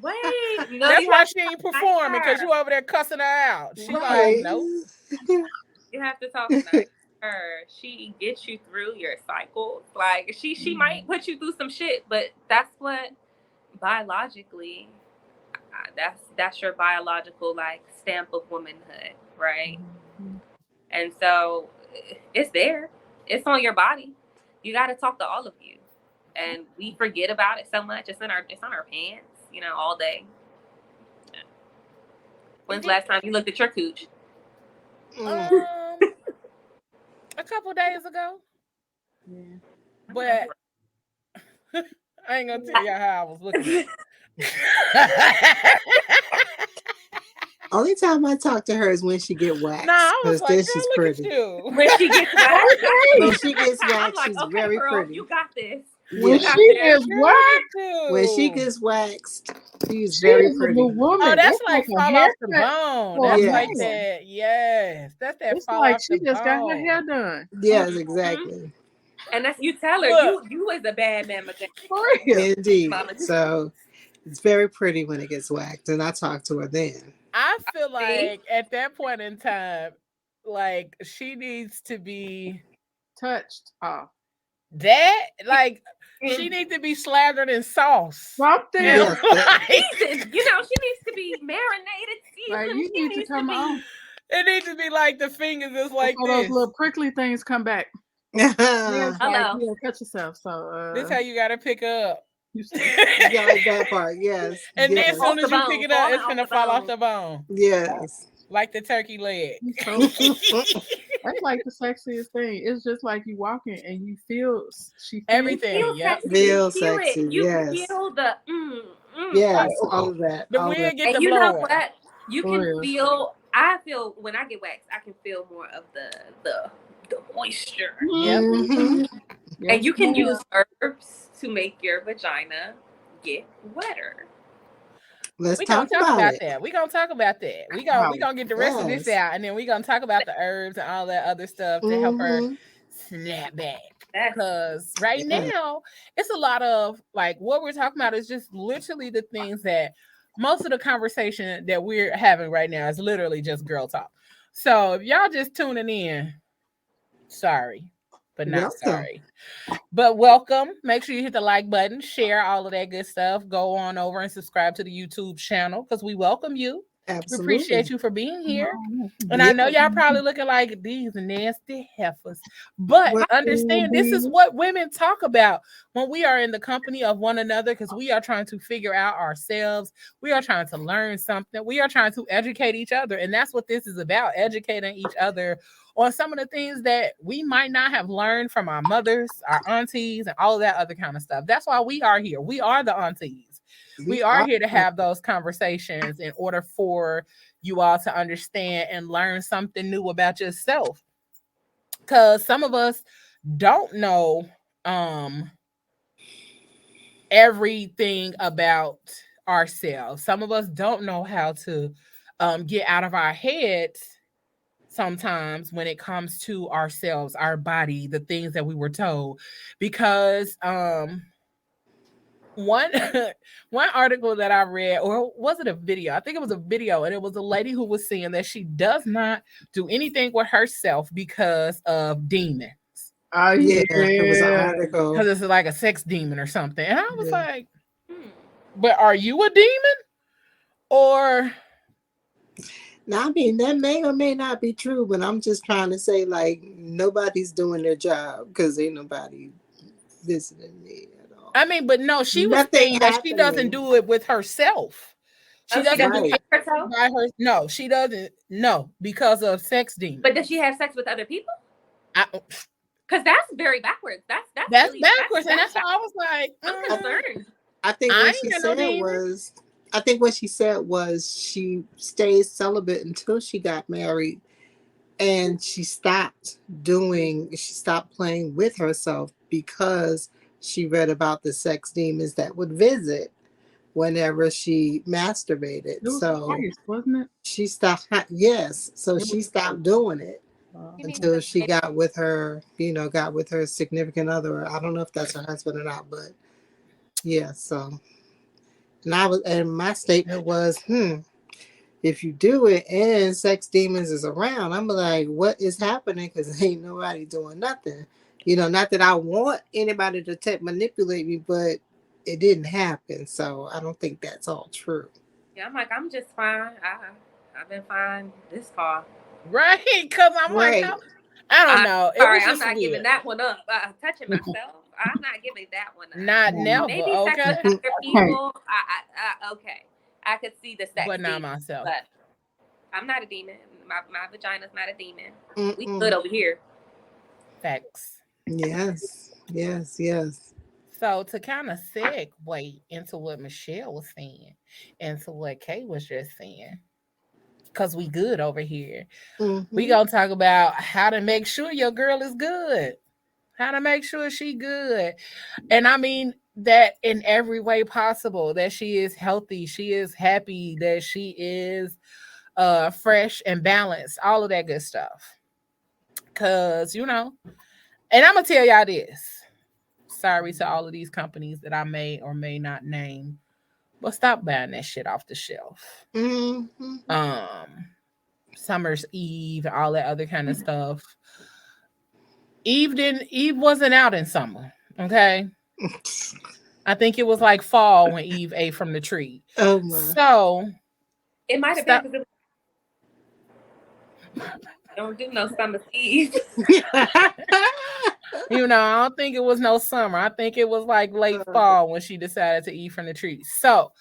Wait, that's why she ain't performing, because you over there cussing her out. She like, nope. You have to talk nice to her. She gets you through your cycle. Like she might put you through some shit, but that's what biologically, that's your biological like stamp of womanhood, right? And so it's there. It's on your body. You got to talk to all of you, and we forget about it so much. It's on our pants, all day. When's the last time you looked at your cooch? A couple days ago. Yeah. But I ain't gonna tell y'all how I was looking. Only time I talk to her is when she get waxed. Nah, I was like, girl, she's look pretty. at you. When she gets waxed, I'm like, she's okay, very girl, pretty. you got this. When she gets waxed, she's very pretty. Woman. Oh, that's like fall off the bone. That's like yes. that. Yes, that's that it's fall like off she the just bone. got her hair done. Yes, exactly. And that's you tell her you is a bad mama. Indeed. So it's very pretty when it gets waxed, and I talk to her then. I feel like at that point in time, like she needs to be touched off. That like she needs to be slathered in sauce. Something. She needs to be marinated, seasoned. Like you need to come on. It needs to be like the fingers is like this. Those little prickly things come back. Hello. You cut yourself. So this how you gotta pick up. You like that part, yes. And then as soon as you pick it up, it's gonna fall off the bone. Yes. Like the turkey leg. That's like the sexiest thing. It's just like you walking and you feel everything. Feel sexy. You yes. feel the yes, all of that. The wind get the you blow. know what? You can feel. I feel when I get waxed, I can feel more of the moisture. Mm-hmm. And you can use herbs to make your vagina get wetter. We're gonna talk about that. We're gonna talk about that. We're gonna get the rest of this out, and then we're gonna talk about the herbs and all that other stuff to help her snap back. Because right now it's a lot of like what we're talking about is just literally the things that most of the conversation that we're having right now is literally just girl talk. So if y'all just tuning in, sorry, but not sorry. But welcome. Make sure you hit the like button, share all of that good stuff. Go on over and subscribe to the YouTube channel because we welcome you. Absolutely. We appreciate you for being here. And I know y'all probably looking like these nasty heifers. But understand this is what women talk about when we are in the company of one another because we are trying to figure out ourselves. We are trying to learn something. We are trying to educate each other. And that's what this is about, educating each other on some of the things that we might not have learned from our mothers, our aunties, and all of that other kind of stuff. That's why we are here. We are the aunties. We are here to have those conversations in order for you all to understand and learn something new about yourself. Because some of us don't know everything about ourselves. Some of us don't know how to get out of our heads sometimes when it comes to ourselves, our body, the things that we were told. Because one article that I read, or was it a video? I think it was a video, and it was a lady who was saying that she does not do anything with herself because of demons. Oh yeah, it was an article because it's like a sex demon or something. And I was like, but are you a demon? Or now, I mean, that may or may not be true, but I'm just trying to say, like, nobody's doing their job because ain't nobody visiting me at all. I mean, but no, she was saying that she doesn't do it with herself. She doesn't do it by her. No, she doesn't. No, because of sex demons. But does she have sex with other people? Because that's very backwards. That's really, backwards, and that's why I was like, I'm concerned. I think what she said was she stayed celibate until she got married, and she stopped playing with herself because she read about the sex demons that would visit whenever she masturbated. It was twice, wasn't it? She stopped. Yes, so she stopped doing it. until she got with her, got with her significant other. I don't know if that's her husband or not, but yeah. So, and my statement was, if you do it and sex demons is around, I'm like, what is happening? Because ain't nobody doing nothing. Not that I want anybody to manipulate me, but it didn't happen. So I don't think that's all true. Yeah, I'm like, I'm just fine. I've been fine this far. Right, because I'm like, I don't know. Sorry, I'm not giving that one up. Touching myself, I'm not giving that one up. Not never. Maybe okay. touching other people. Okay, I could see the sex, but not myself. But I'm not a demon. My vagina's not a demon. We good over here. Facts. Yes. So to kind of segue into what Michelle was saying, and to what Kay was just saying, because we good over here. We gonna talk about how to make sure your girl is good. How to make sure she good. And I mean that in every way possible, that she is healthy, she is happy, that she is fresh and balanced, all of that good stuff. Cause and I'm gonna tell y'all this. Sorry to all of these companies that I may or may not name, but stop buying that shit off the shelf. Summer's Eve, all that other kind of stuff. Eve wasn't out in summer, okay? I think it was like fall when Eve ate from the tree. Oh my. So it might have been. Don't do no summer's Eve. I don't think it was no summer. I think it was like late fall when she decided to eat from the tree. So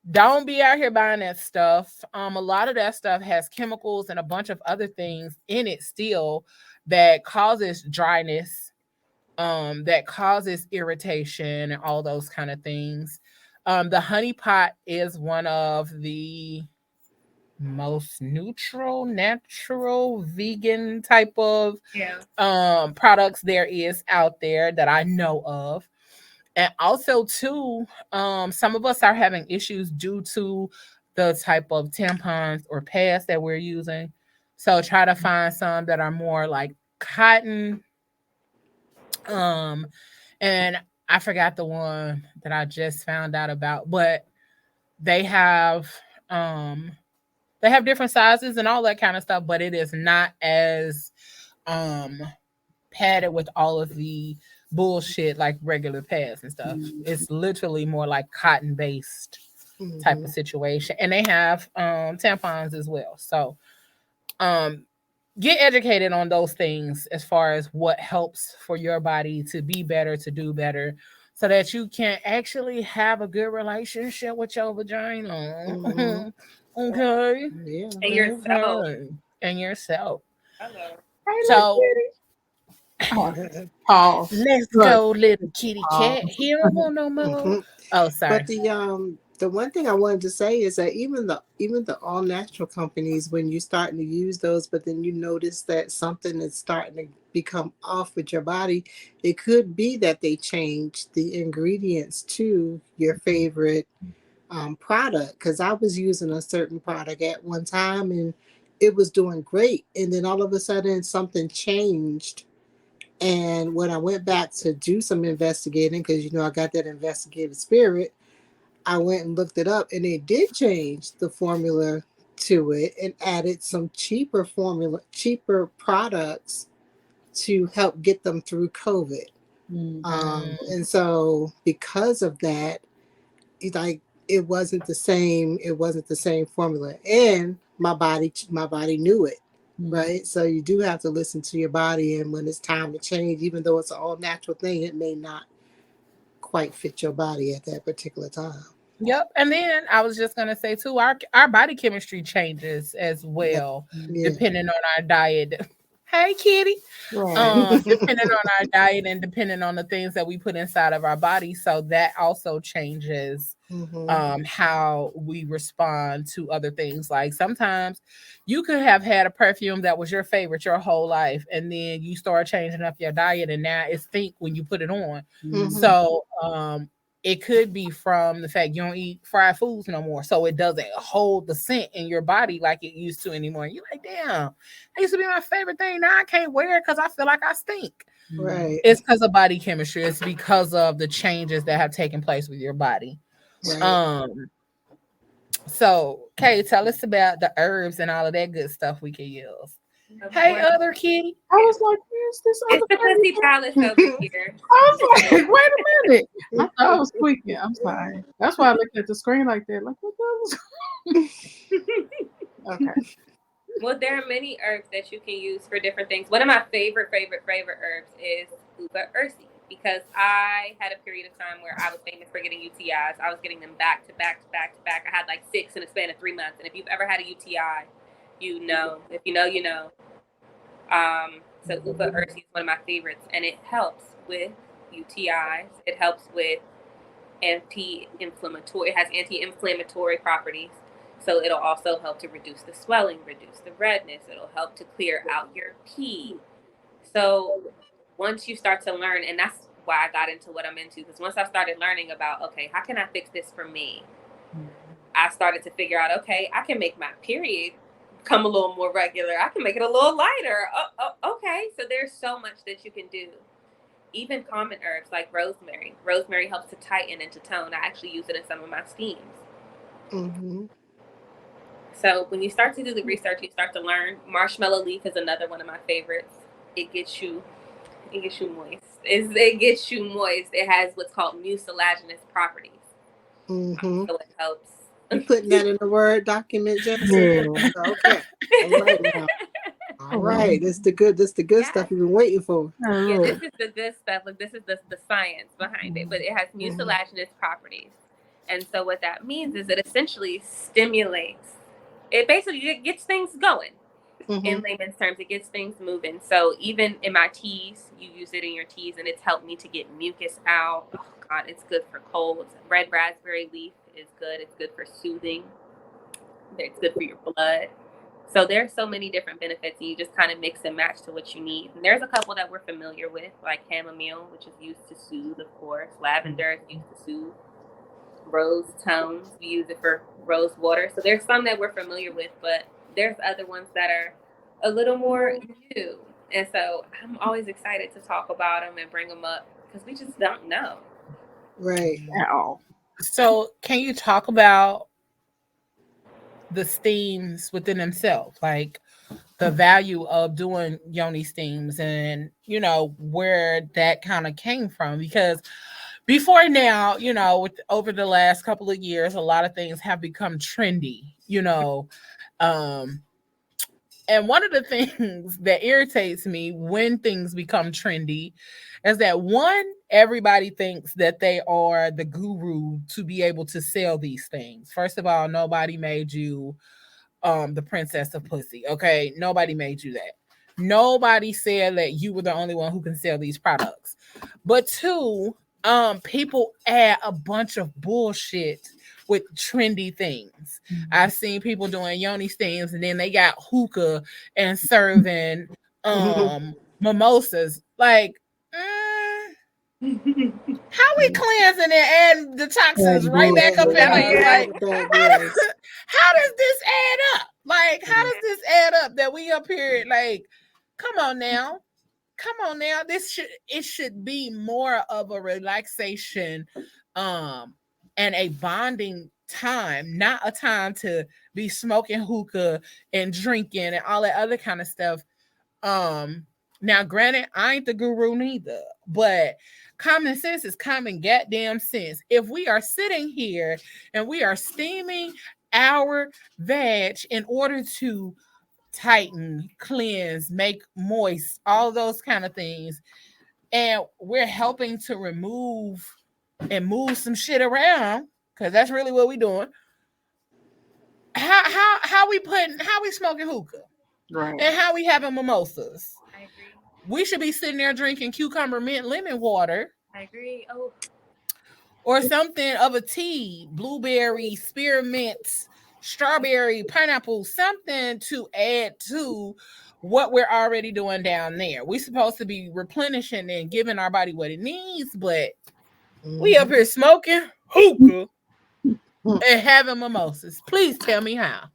don't be out here buying that stuff. A lot of that stuff has chemicals and a bunch of other things in it still that causes dryness, that causes irritation and all those kind of things. The honey pot is one of the most natural, vegan type of products there is out there that I know of. And also too, some of us are having issues due to the type of tampons or pads that we're using. So try to find some that are more like cotton. And I forgot the one that I just found out about, but they have different sizes and all that kind of stuff, but it is not as padded with all of the bullshit like regular pads and stuff. It's literally more like cotton based type of situation. And they have tampons as well. So get educated on those things as far as what helps for your body to be better, to do better, so that you can actually have a good relationship with your vagina. Okay. Yeah. And yourself. Hello. So let's go, little kitty cat. He don't want no more. Oh, sorry. But the one thing I wanted to say is that even the all natural companies, when you're starting to use those, but then you notice that something is starting to become off with your body, it could be that they changed the ingredients to your favorite product. Because I was using a certain product at one time and it was doing great, and then all of a sudden something changed. And when I went back to do some investigating, because I got that investigative spirit, I went and looked it up, and they did change the formula to it and added some cheaper products to help get them through COVID. And so because of that, it wasn't the same formula, and my body knew it. Right. So you do have to listen to your body, and when it's time to change, even though it's an all natural thing, it may not quite fit your body at that particular time. Yep. And then I was just gonna say too, our body chemistry changes as well, depending on our diet. Hey, kitty. Depending on our diet and depending on the things that we put inside of our body. So that also changes how we respond to other things. Like sometimes you could have had a perfume that was your favorite your whole life, and then you start changing up your diet, and now it stink when you put it on. So it could be from the fact you don't eat fried foods no more, so it doesn't hold the scent in your body like it used to anymore. You're like, damn, that used to be my favorite thing. Now I can't wear it because I feel like I stink. Right. It's because of body chemistry. It's because of the changes that have taken place with your body. Right. So, Kay, tell us about the herbs and all of that good stuff we can use. Hey, other kitty. I was like, where's this It's the Pussy Palace over here. I was like, wait a minute. I thought I was tweaking. I'm sorry. That's why I looked at the screen like that. Like, what the Okay. Well, there are many herbs that you can use for different things. One of my favorite herbs is uva ursi, because I had a period of time where I was famous for getting UTIs. I was getting them back to back to back to back. I had like 6 in a span of 3 months. And if you've ever had a UTI, you know. If you know, you know. So uva ursi is one of my favorites, and it helps with UTIs. It helps with anti-inflammatory. It has anti-inflammatory properties. So it'll also help to reduce the swelling, reduce the redness. It'll help to clear out your pee. So once you start to learn, and that's why I got into what I'm into, because once I started learning about, okay, how can I fix this for me? I started to figure out, okay, I can make my period come a little more regular. I can make it a little lighter. Okay. So there's so much that you can do. Even common herbs like rosemary. Rosemary helps to tighten and to tone. I actually use it in some of my steams. Mm-hmm. So when you start to do the research, you start to learn. Marshmallow leaf is another one of my favorites. It gets you moist. It gets you moist. It has what's called mucilaginous properties. Mm-hmm. So it helps. You putting that in the Word document, Jensen? Yeah. Okay. All right. This the good stuff you've been waiting for. Yeah, this is the good stuff. Like, this is the science behind it. But it has mucilaginous properties. And so what that means is it essentially stimulates. It basically gets things going. In layman's terms, it gets things moving. So even in my teas, you use it in your teas, and it's helped me to get mucus out. Oh God, it's good for colds. Red raspberry leaf is good. It's good for soothing. It's good for your blood. So there's so many different benefits, and you just kind of mix and match to what you need. And there's a couple that we're familiar with, like chamomile, which is used to soothe, of course. Lavender is used to soothe. Rose tones, we use it for rose water. So there's some that we're familiar with, but there's other ones that are a little more new. And so I'm always excited to talk about them and bring them up, because we just don't know. Right. So can you talk about the steams within themselves, like the value of doing yoni steams, and you know where that kind of came from? Because before now, you know, with over the last couple of years, a lot of things have become trendy, you know. And one of the things that irritates me when things become trendy is that, one, everybody thinks that they are the guru to be able to sell these things. First of all, nobody made you the princess of pussy. Okay. Nobody made you that. Nobody said that you were the only one who can sell these products. But two, people add a bunch of bullshit with trendy things. I've seen people doing yoni steams, and then they got hookah and serving mimosas. Like, how we cleansing it and the toxins right back up in us? Like, how does this add up? Like, how does this add up that we up here? Like, come on now. It should be more of a relaxation and a bonding time, not a time to be smoking hookah and drinking and all that other kind of stuff. Now granted, I ain't the guru neither, but common sense is common goddamn sense. If we are sitting here and we are steaming our veg in order to tighten, cleanse, make moist, all those kind of things, and we're helping to remove and move some shit around, because that's really what we're doing. How we smoking hookah, right? And how we having mimosas? I agree. We should be sitting there drinking cucumber mint lemon water. I agree. Oh, or something of a tea, blueberry, spearmint, strawberry, pineapple, something to add to what we're already doing down there. We're supposed to be replenishing and giving our body what it needs, but We up here smoking hookah and having mimosas. Please tell me how.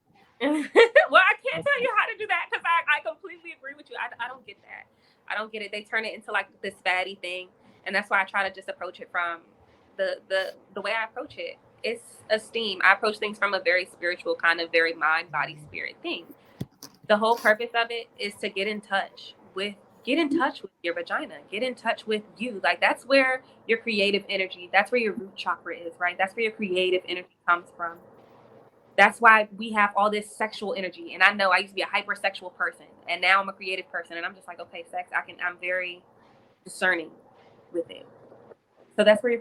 Well, I can't tell you how to do that because I completely agree with you. I don't get that. I don't get it. They turn it into like this fatty thing, and that's why I try to just approach it from the way I approach it. It's esteem. I approach things from a very spiritual kind of very mind, body, spirit thing. The whole purpose of it is to get in touch with your vagina, get in touch with you. Like that's where your creative energy, that's where your root chakra is, right? That's where your creative energy comes from. That's why we have all this sexual energy. And I know I used to be a hypersexual person, and now I'm a creative person, and I'm just like, okay, sex, I'm very discerning with it. So that's where your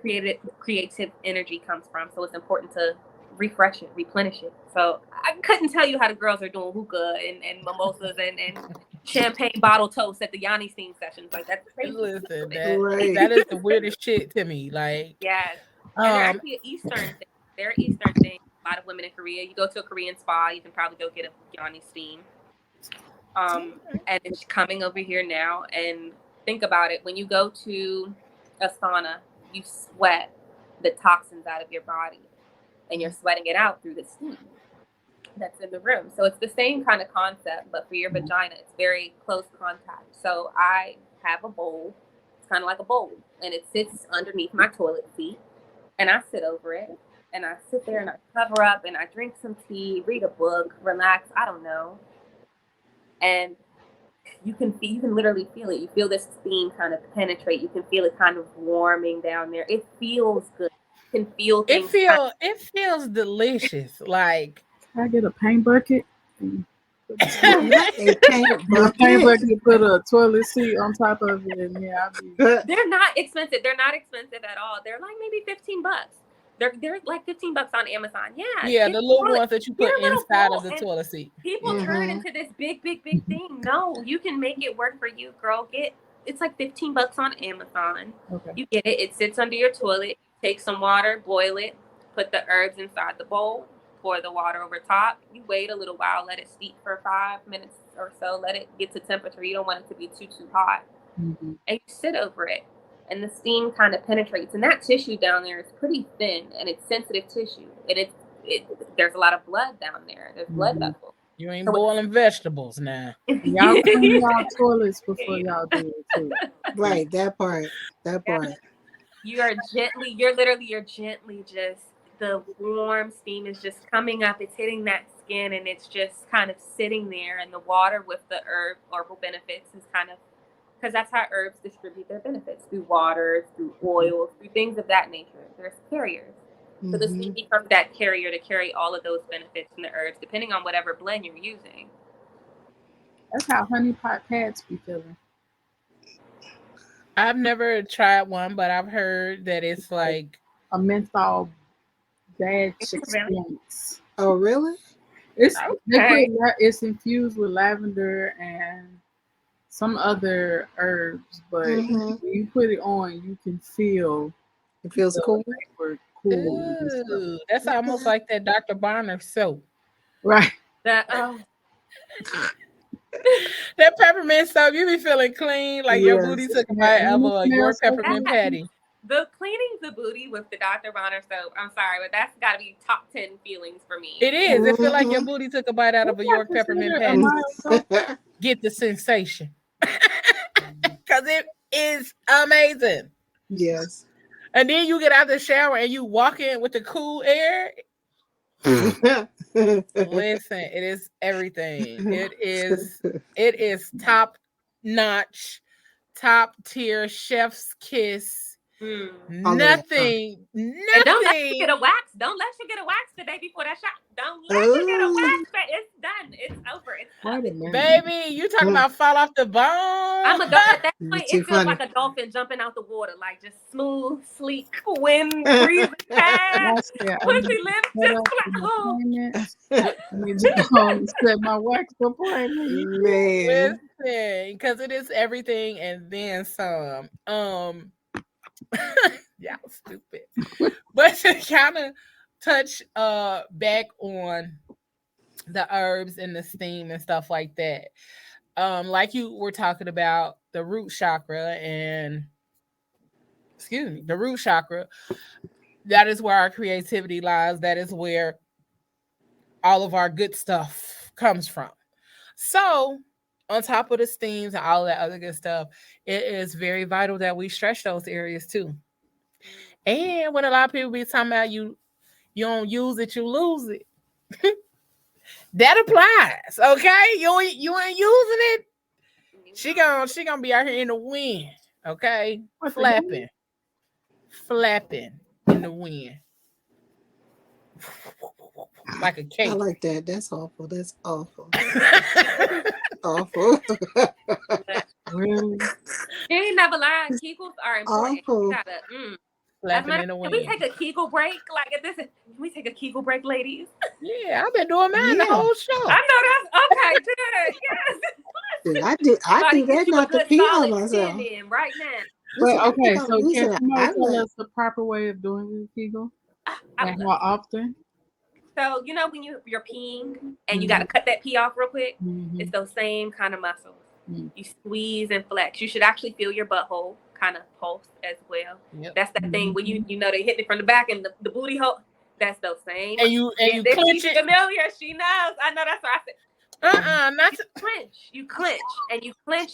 creative energy comes from. So it's important to refresh it, replenish it. So I couldn't tell you how the girls are doing hookah and mimosas and champagne bottle toast at the Yanni steam sessions. Like that's crazy. Listen, that is the weirdest shit to me. Like, yes, and they're actually an Eastern thing. They're an Eastern thing. A lot of women in Korea. You go to a Korean spa, you can probably go get a Yanni steam. And it's coming over here now. And think about it: when you go to a sauna, you sweat the toxins out of your body, and you're sweating it out through the steam that's in the room. So it's the same kind of concept, but for your vagina, it's very close contact. So I have a bowl. It's kind of like a bowl, and it sits underneath my toilet seat, and I sit over it, and I sit there and I cover up and I drink some tea, read a book, relax. I don't know. And you can literally feel it. You feel this steam kind of penetrate. You can feel it kind of warming down there. It feels good. You can feel things. It feels delicious. Like, can I get a paint bucket? A paint bucket, put a toilet seat on top of it, and they're not expensive. They're not expensive at all. They're like maybe $15. They're like $15 on Amazon. Yeah, the little ones that you put inside of the toilet seat. People turn into this big thing. No, you can make it work for you, girl. It's like $15 on Amazon. Okay. You get it. It sits under your toilet. Take some water, boil it, put the herbs inside the bowl, pour the water over top. You wait a little while, let it steep for 5 minutes or so. Let it get to temperature. You don't want it to be too hot. Mm-hmm. And you sit over it. And the steam kind of penetrates, and that tissue down there is pretty thin, and it's sensitive tissue, and there's a lot of blood down there. There's blood vessels. You ain't boiling vegetables now. Y'all clean y'all toilets before y'all do it too. Right, that part. You're gently just, the warm steam is just coming up. It's hitting that skin, and it's just kind of sitting there, and the water with the herbal benefits is kind of, because that's how herbs distribute their benefits, through waters, through oils, through things of that nature. There's carriers. Mm-hmm. So the steam becomes that carrier to carry all of those benefits from the herbs, depending on whatever blend you're using. That's how honey pot pads be feeling. I've never tried one, but I've heard that it's like a menthol bad experience. Oh, really? It's infused with lavender and some other herbs, but when you put it on, you can feel it feels cool. Ooh, that's almost like that Dr. Bonner soap, right? That peppermint soap, you be feeling clean, like your booty took a bite of your peppermint patty. The cleaning the booty with the Dr. Bonner soap, I'm sorry, but that's got to be top 10 feelings for me. It is. It feel like your booty took a bite out of a York peppermint patty. Get the sensation. Because it is amazing. Yes. And then you get out the shower and you walk in with the cool air. Listen, it is everything. It is top notch, top tier, chef's kiss. Nothing. And don't let you get a wax. Don't let you get a wax the day before that shot. Don't let you get a wax. It's done. It's over. It's baby, you talking about fall off the bone? I'm a dog at that point. It feels like a dolphin jumping out the water, like just smooth, sleek, wind breathing past. Pussy lips just I need to go and set my wax appointment. Man, because it is everything and then some. Y'all stupid. But to kind of touch back on the herbs and the steam and stuff like that, like you were talking about the root chakra and the root chakra, that is where our creativity lies. That is where all of our good stuff comes from. So, on top of the steams and all of that other good stuff, it is very vital that we stretch those areas too. And when a lot of people be talking about you don't use it, you lose it. That applies, okay? You ain't using it. She gonna be out here in the wind, okay? Flapping in the wind. Like a cake. I like that. That's awful. That's awful. Awful. Really? She ain't never lied. Kegels are important. Awful. You gotta, Flapping in the wind. Can we take a Kegel break? Can we take a Kegel break, ladies? Yeah, I've been doing mine the whole show. I know that's okay. Good. Yes. I do that not to pee on myself. Right now. But okay, so can somebody tell us the proper way of doing the Kegel? And how often? So when you're peeing and you got to cut that pee off real quick, it's those same kind of muscles. You squeeze and flex. You should actually feel your butthole kind of pulse as well. Yep. That's that thing when you they hit it from the back and the booty hole. That's those same. And you clench it. Familiar. She knows. I know. That's what I said. Not to clench. You clench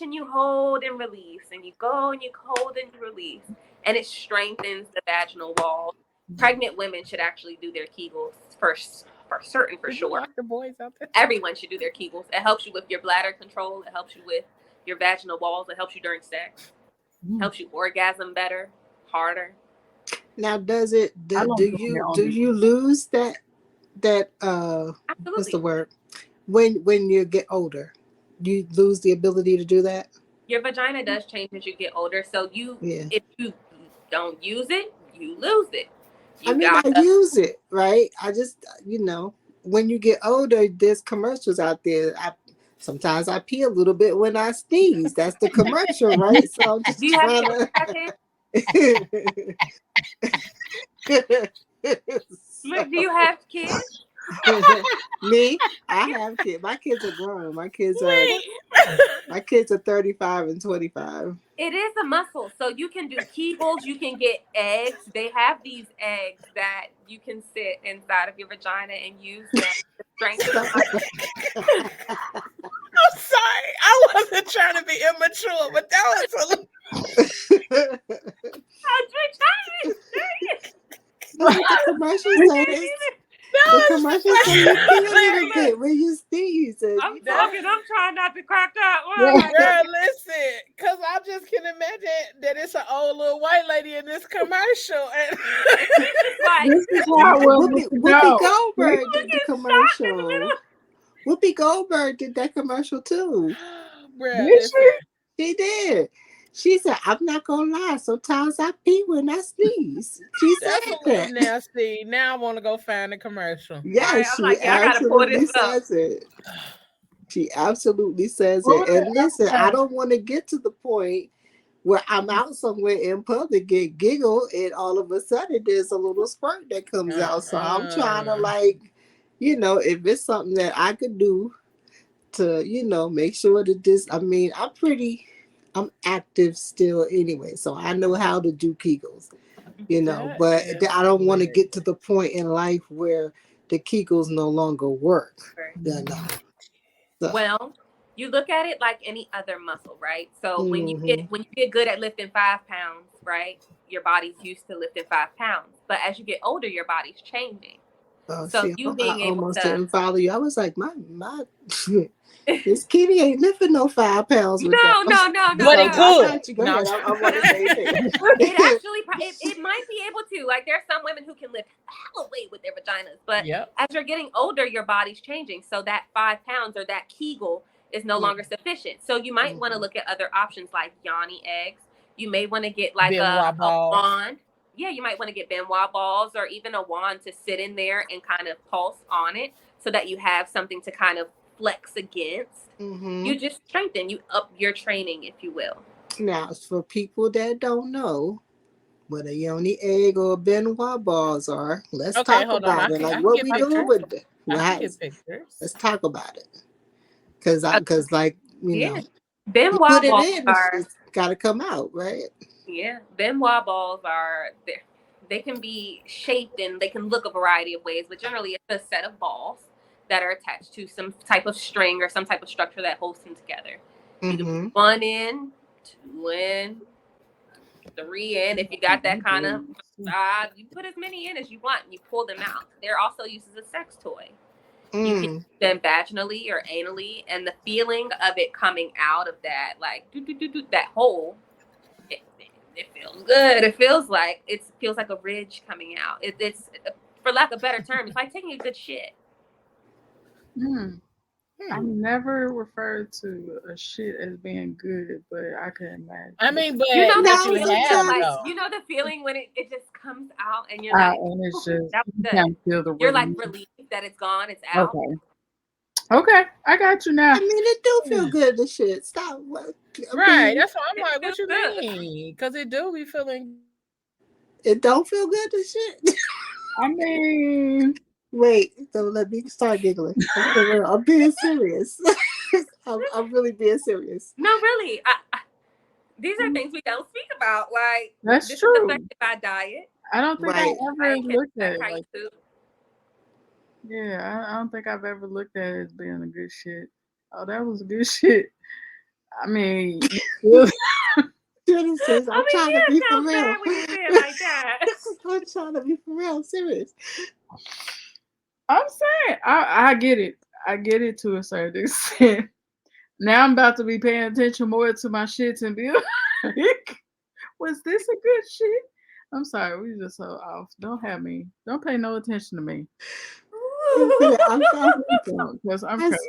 and you hold and release, and you go and you hold and you release, and it strengthens the vaginal wall. Pregnant women should actually do their Kegels for sure. The boys out there. Everyone should do their Kegels. It helps you with your bladder control. It helps you with your vaginal walls. It helps you during sex. Helps you orgasm better, harder. Now, do you lose that what's the word? When you get older, you lose the ability to do that? Your vagina does change as you get older. So if you don't use it, you lose it. I use it, right? I just, when you get older, there's commercials out there. Sometimes I pee a little bit when I sneeze. That's the commercial, right? So I'm just Look, do you have kids? Me? I have kids. My kids are grown. My kids are 35 and 25. It is a muscle. So you can do Kegels, you can get eggs. They have these eggs that you can sit inside of your vagina and use them to strengthen the I'm sorry. I wasn't trying to be immature, but that was a little The commercial says you feel a little bit when you sneeze. I'm trying not to crack up. Girl, listen, because I just can imagine that it's an old little white lady in this commercial. And this is how Whoopi Goldberg did the commercial. Whoopi Goldberg did that commercial too. She did. She said, "I'm not gonna lie. Sometimes I pee when I sneeze." She said that. Now, see, now I want to go find the commercial. Yeah, she absolutely says it. She absolutely says it. And listen, I don't want to get to the point where I'm out somewhere in public, get giggle, and all of a sudden there's a little squirt that comes out. So I'm trying to if it's something that I could do to, make sure that this. I mean, I'm active still anyway, so I know how to do Kegels, but I don't want to get to the point in life where the Kegels no longer work. So. Well, you look at it like any other muscle, right? So when you get good at lifting 5 pounds, right, your body's used to lifting 5 pounds. But as you get older, your body's changing. I almost didn't follow you. I was like, my this kitty ain't lifting no 5 pounds. No. But it could. It actually, it might be able to. Like, there are some women who can lift hella weight with their vaginas, but as you're getting older, your body's changing. So that 5 pounds or that Kegel is no longer sufficient. So you might want to look at other options like yoni eggs. You may want to get like a wand. Yeah, you might want to get Benoit balls or even a wand to sit in there and kind of pulse on it so that you have something to kind of flex against. You just strengthen, you up your training, if you will. Now, for people that don't know what a yoni egg or Benoit balls are, let's talk about it. Like, what we doing with it? Let's talk about it. Because Benoit balls it's got to come out, right? Yeah, Benoit balls they can be shaped and they can look a variety of ways, but generally it's a set of balls that are attached to some type of string or some type of structure that holds them together. You can put 1 in, 2 in, 3 in. If you got that kind of you put as many in as you want and you pull them out. They're also used as a sex toy. You can use them vaginally or anally, and the feeling of it coming out of that, like that hole, it feels good. It feels like a ridge coming out. It's for lack of a better term, it's like taking a good shit. I never referred to a shit as being good, but I can imagine. I mean, but you know the feeling when it just comes out and you're like, and it's just you're like relieved that it's gone, it's out. Okay, I got you now. I mean, it do feel good. The shit. Stop. Right. That's why I'm like, what you mean? Because it do be feeling. It don't feel good. The shit. I mean, wait. So let me start giggling. I'm being serious. I'm really being serious. No, really. These are things we don't speak about. Like that's true. Is affected by diet. I don't think I ever looked at it like that. Yeah, I don't think I've ever looked at it as being a good shit. Oh, that was a good shit. I mean, Genesis, I'm trying to be for real. When you say it like that. I'm trying to be for real. I'm serious. I'm saying I get it. I get it to a certain extent. Now I'm about to be paying attention more to my shits and be like, was this a good shit? I'm sorry, we just so off. Don't pay no attention to me. I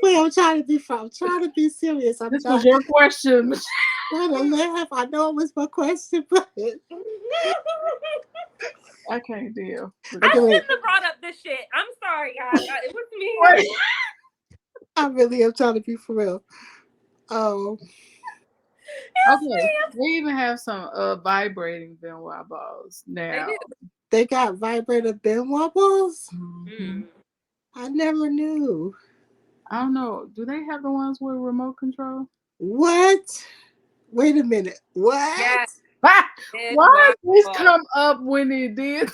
swear I'm trying to be serious. This was your question. I don't laugh. I know it was my question, but I can't deal. I shouldn't have brought up this shit. I'm sorry, guys. It was me. I really am trying to be for real. Oh. Okay. We even have some vibrating Benoit balls now. They got vibrating Benoit balls? Mm-hmm. I never knew. I don't know. Do they have the ones with remote control? What? Wait a minute. What? Yeah. Why did this come up when it did?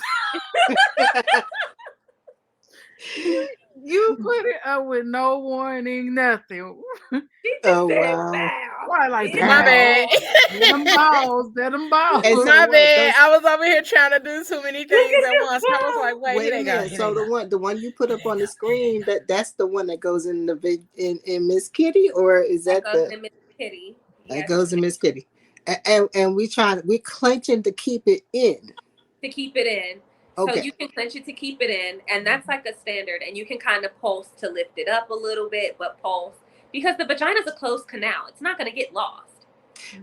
You put it up with no warning, nothing. Wow. Why like that? My bad. Them balls. My bad. I was over here trying to do too many things at once. I was like, wait a minute. So the one you put up on the screen, that's the one that goes in in Miss Kitty, or is that goes in Miss Kitty? That goes in Miss Kitty. And we're clenching to keep it in. To keep it in. Okay. So you can clench it to keep it in, and that's like a standard. And you can kind of pulse to lift it up a little bit, but pulse. Because the vagina is a closed canal. It's not going to get lost.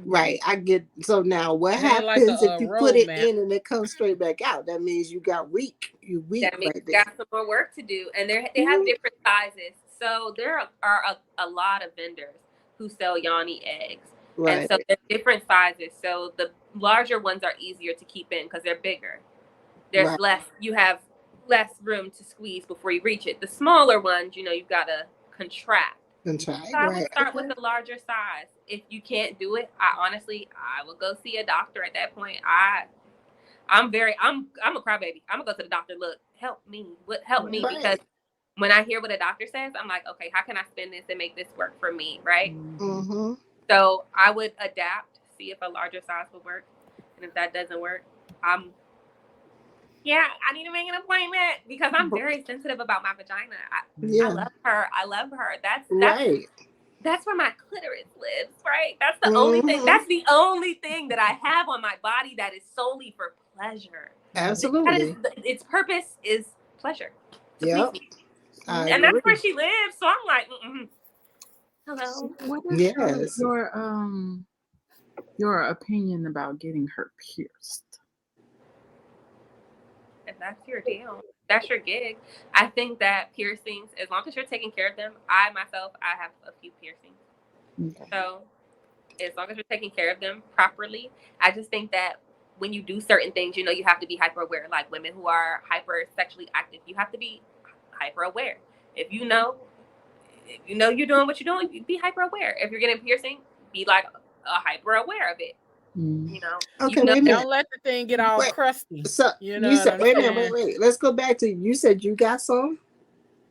Right. I get. So now what happens if you put it in and it comes straight back out? That means you got weak. You weak. That means you got some more work to do. And they have different sizes. So there are a lot of vendors who sell yoni eggs. Right. And so they're different sizes. So the larger ones are easier to keep in because they're bigger. There's less. You have less room to squeeze before you reach it. The smaller ones, you've got to contract. So I would start with the larger size. If you can't do it, I would go see a doctor at that point. I'm a crybaby. I'm gonna go to the doctor. Look, help me. Help me? Because when I hear what a doctor says, I'm like, okay, how can I spin this and make this work for me, right? Mm-hmm. So I would adapt, see if a larger size would work, and if that doesn't work, I need to make an appointment because I'm very sensitive about my vagina. I love her. That's where my clitoris lives, right? That's the only thing. That's the only thing that I have on my body that is solely for pleasure. Absolutely. Its purpose is pleasure. Yep. And that's where she lives. So I'm like, hello. So what is your opinion about getting her pierced? If that's your deal, that's your gig. I think that piercings, as long as you're taking care of them, I have a few piercings. Okay. So as long as you're taking care of them properly, I just think that when you do certain things, you have to be hyper aware. Like women who are hyper sexually active, you have to be hyper aware. If you know you're doing what you're doing, be hyper aware. If you're getting piercing, be like hyper aware of it. You know. Okay, wait a minute. Don't let the thing get all crusty. So you know you said, what I'm saying? wait. Let's go back to, you said you got some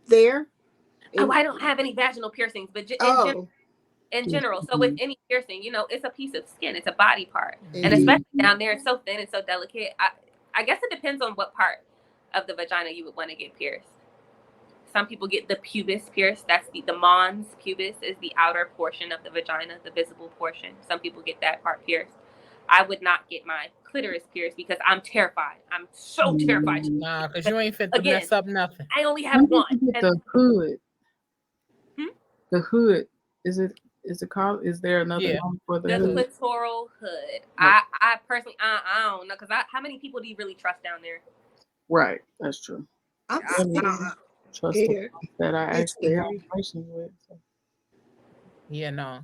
there. I don't have any vaginal piercings, but in general. So with any piercing, you know, it's a piece of skin. It's a body part. And especially down there, it's so thin and so delicate. I guess it depends on what part of the vagina you would want to get pierced. Some people get the pubis pierced. That's the mons pubis is the outer portion of the vagina, the visible portion. Some people get that part pierced. I would not get my clitoris pierced because I'm terrified. I'm so terrified. Nah, because you ain't fit to mess up nothing. I only have one. The hood. The hood. Is it called? Is there another name for the hood? The clitoral hood. I personally, I don't know, because how many people do you really trust down there? Right, that's true. I'm trust that I actually have relations with. So. Yeah, no.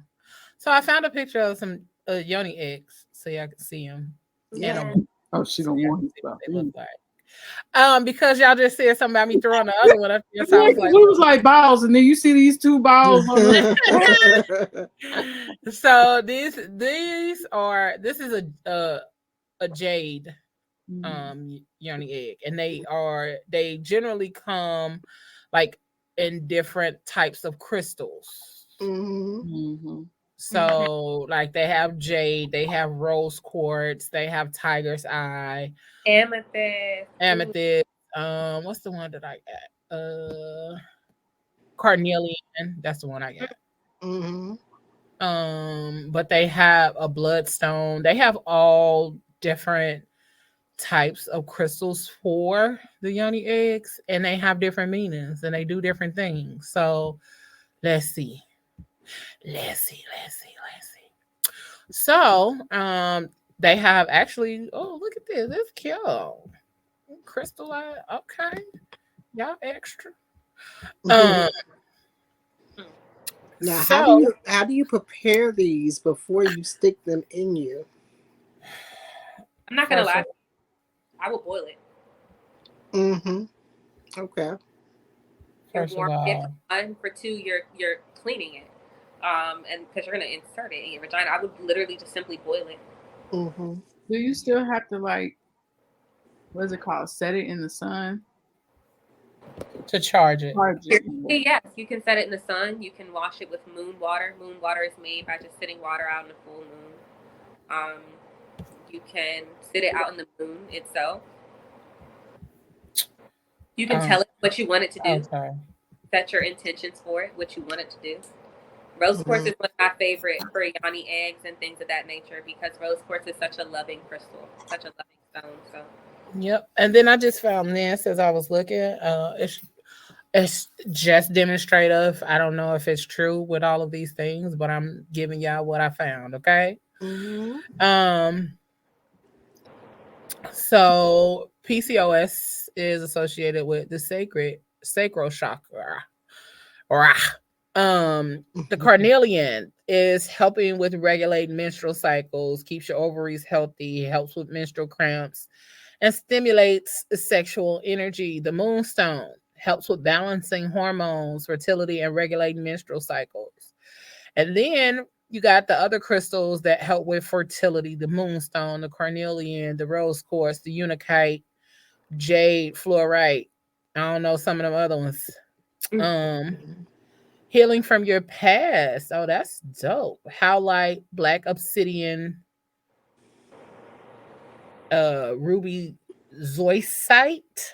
So I found a picture of some yoni eggs, so y'all can see them. Yeah. Oh, she don't want what they look like. Because y'all just said something about me throwing the other one up there. So it was like balls, and then you see these two balls. So this is a jade yoni egg, and they generally come like in different types of crystals. So like they have jade, they have rose quartz, they have tiger's eye, amethyst. What's the one that I got? Carnelian. That's the one I got. But they have a bloodstone. They have all different types of crystals for the yoni eggs, and they have different meanings and they do different things. So let's see. So they have actually, oh, look at this. It's cute. Crystallized. Okay. Y'all extra. Now, how do you prepare these before you stick them in you? I'm not gonna lie. I will boil it. Okay. First of all, for two, you're cleaning it. And because you're gonna insert it in your vagina, I would literally just simply boil it. Do you still have to, like, what is it called? Set it in the sun to charge it. Yes, you can set it in the sun. You can wash it with moon water. Moon water is made by just sitting water out in the full moon. You can sit it out in the moon itself. You can tell it what you want it to do. Set your intentions for it, what you want it to do. Rose quartz is one of my favorite for yoni eggs and things of that nature, because rose quartz is such a loving crystal, such a loving stone. So. Yep. And then I just found this as I was looking. It's just demonstrative. I don't know if it's true with all of these things, but I'm giving y'all what I found. Okay. So PCOS is associated with the sacral chakra. The carnelian is helping with regulating menstrual cycles, keeps your ovaries healthy, helps with menstrual cramps, and stimulates sexual energy. The moonstone helps with balancing hormones, fertility, and regulating menstrual cycles. And then you got the other crystals that help with fertility: the moonstone, the carnelian, the rose quartz, the unakite, jade, fluorite. I don't know some of them other ones. Healing from your past. Oh, that's dope. Howlite, black obsidian, ruby zoisite,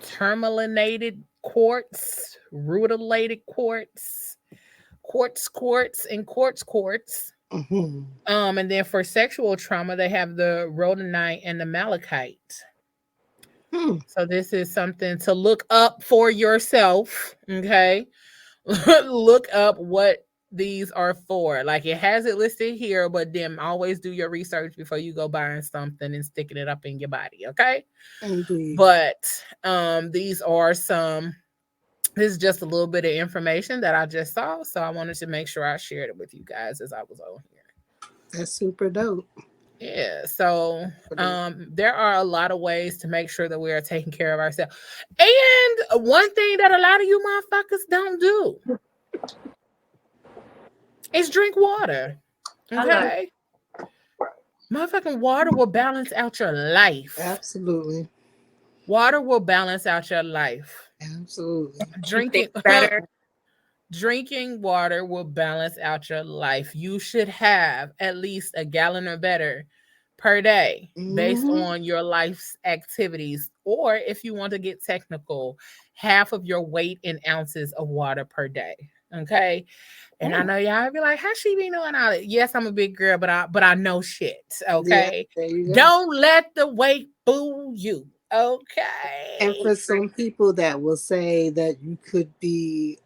tourmalinated quartz, rutilated quartz, quartz, and quartz. And then for sexual trauma, they have the rhodonite and the malachite. So this is something to look up for yourself. Okay. Look up what these are for. Like, it has it listed here, but then always do your research before you go buying something and sticking it up in your body. Okay. Indeed. But this is just a little bit of information that I just saw. So I wanted to make sure I shared it with you guys as I was on here. That's super dope. Yeah, so there are a lot of ways to make sure that we are taking care of ourselves. And one thing that a lot of you motherfuckers don't do is drink water. Okay. Motherfucking water will balance out your life. Absolutely. Water will balance out your life. Absolutely. Drinking water will balance out your life. You should have at least a gallon or better per day based on your life's activities. Or if you want to get technical, half of your weight in ounces of water per day. Okay. And I know y'all be like, how she be knowing all that? Yes, I'm a big girl, but I know shit. Okay. Yeah, there you go. Don't let the weight fool you. Okay. And for some people that will say that you could be,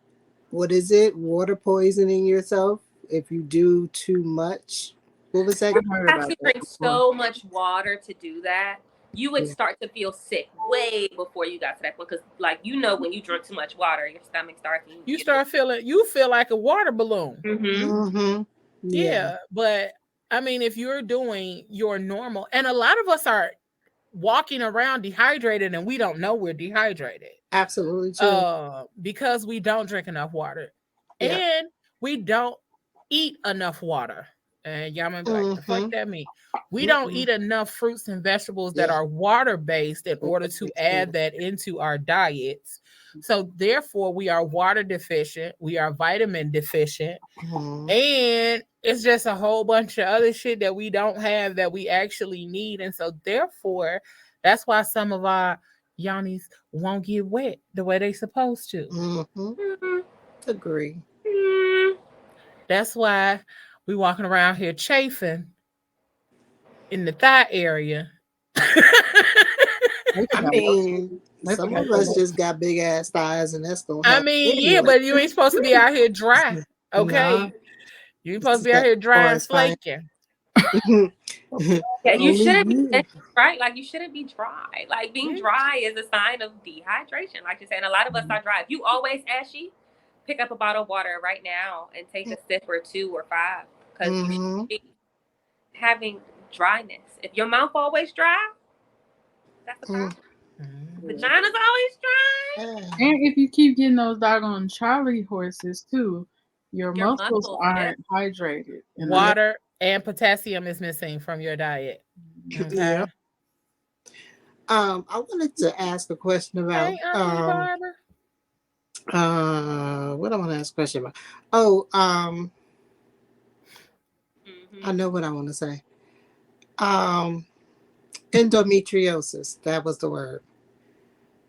what is it? Water poisoning yourself if you do too much. What was that? You have to drink so much water to do that. You would start to feel sick way before you got to that point. Because, like, you know, when you drink too much water, your stomach starts. You feel like a water balloon. Yeah. But I mean, if you're doing your normal, and a lot of us are walking around dehydrated and we don't know we're dehydrated. Absolutely true. Because we don't drink enough water. Yeah. And we don't eat enough water. And y'all might be like, the fuck that mean? We don't eat enough fruits and vegetables that are water-based in order to add that into our diets. So therefore, we are water deficient. We are vitamin deficient. And it's just a whole bunch of other shit that we don't have that we actually need. And so therefore, that's why some of our yonis won't get wet the way they supposed to. Agree. That's why we walking around here chafing in the thigh area. I mean, some of us just got big ass thighs, and that's gonna happen. I mean, yeah, but you ain't supposed to be out here dry. Okay. You ain't supposed to be out here dry and flaking. Yeah, you shouldn't be right. Like, you shouldn't be dry. Like, being dry is a sign of dehydration. Like you're saying, a lot of us are dry. If you always ashy, pick up a bottle of water right now and take a sip or 2 or 5, because you should be having dryness. If your mouth always dry, that's a problem. Vagina's always dry. And if you keep getting those doggone Charlie horses too, your muscles aren't hydrated. Water and potassium is missing from your diet. Okay. Yeah. I wanted to ask a question about what I want to ask a question about. I know what I want to say. Endometriosis, that was the word.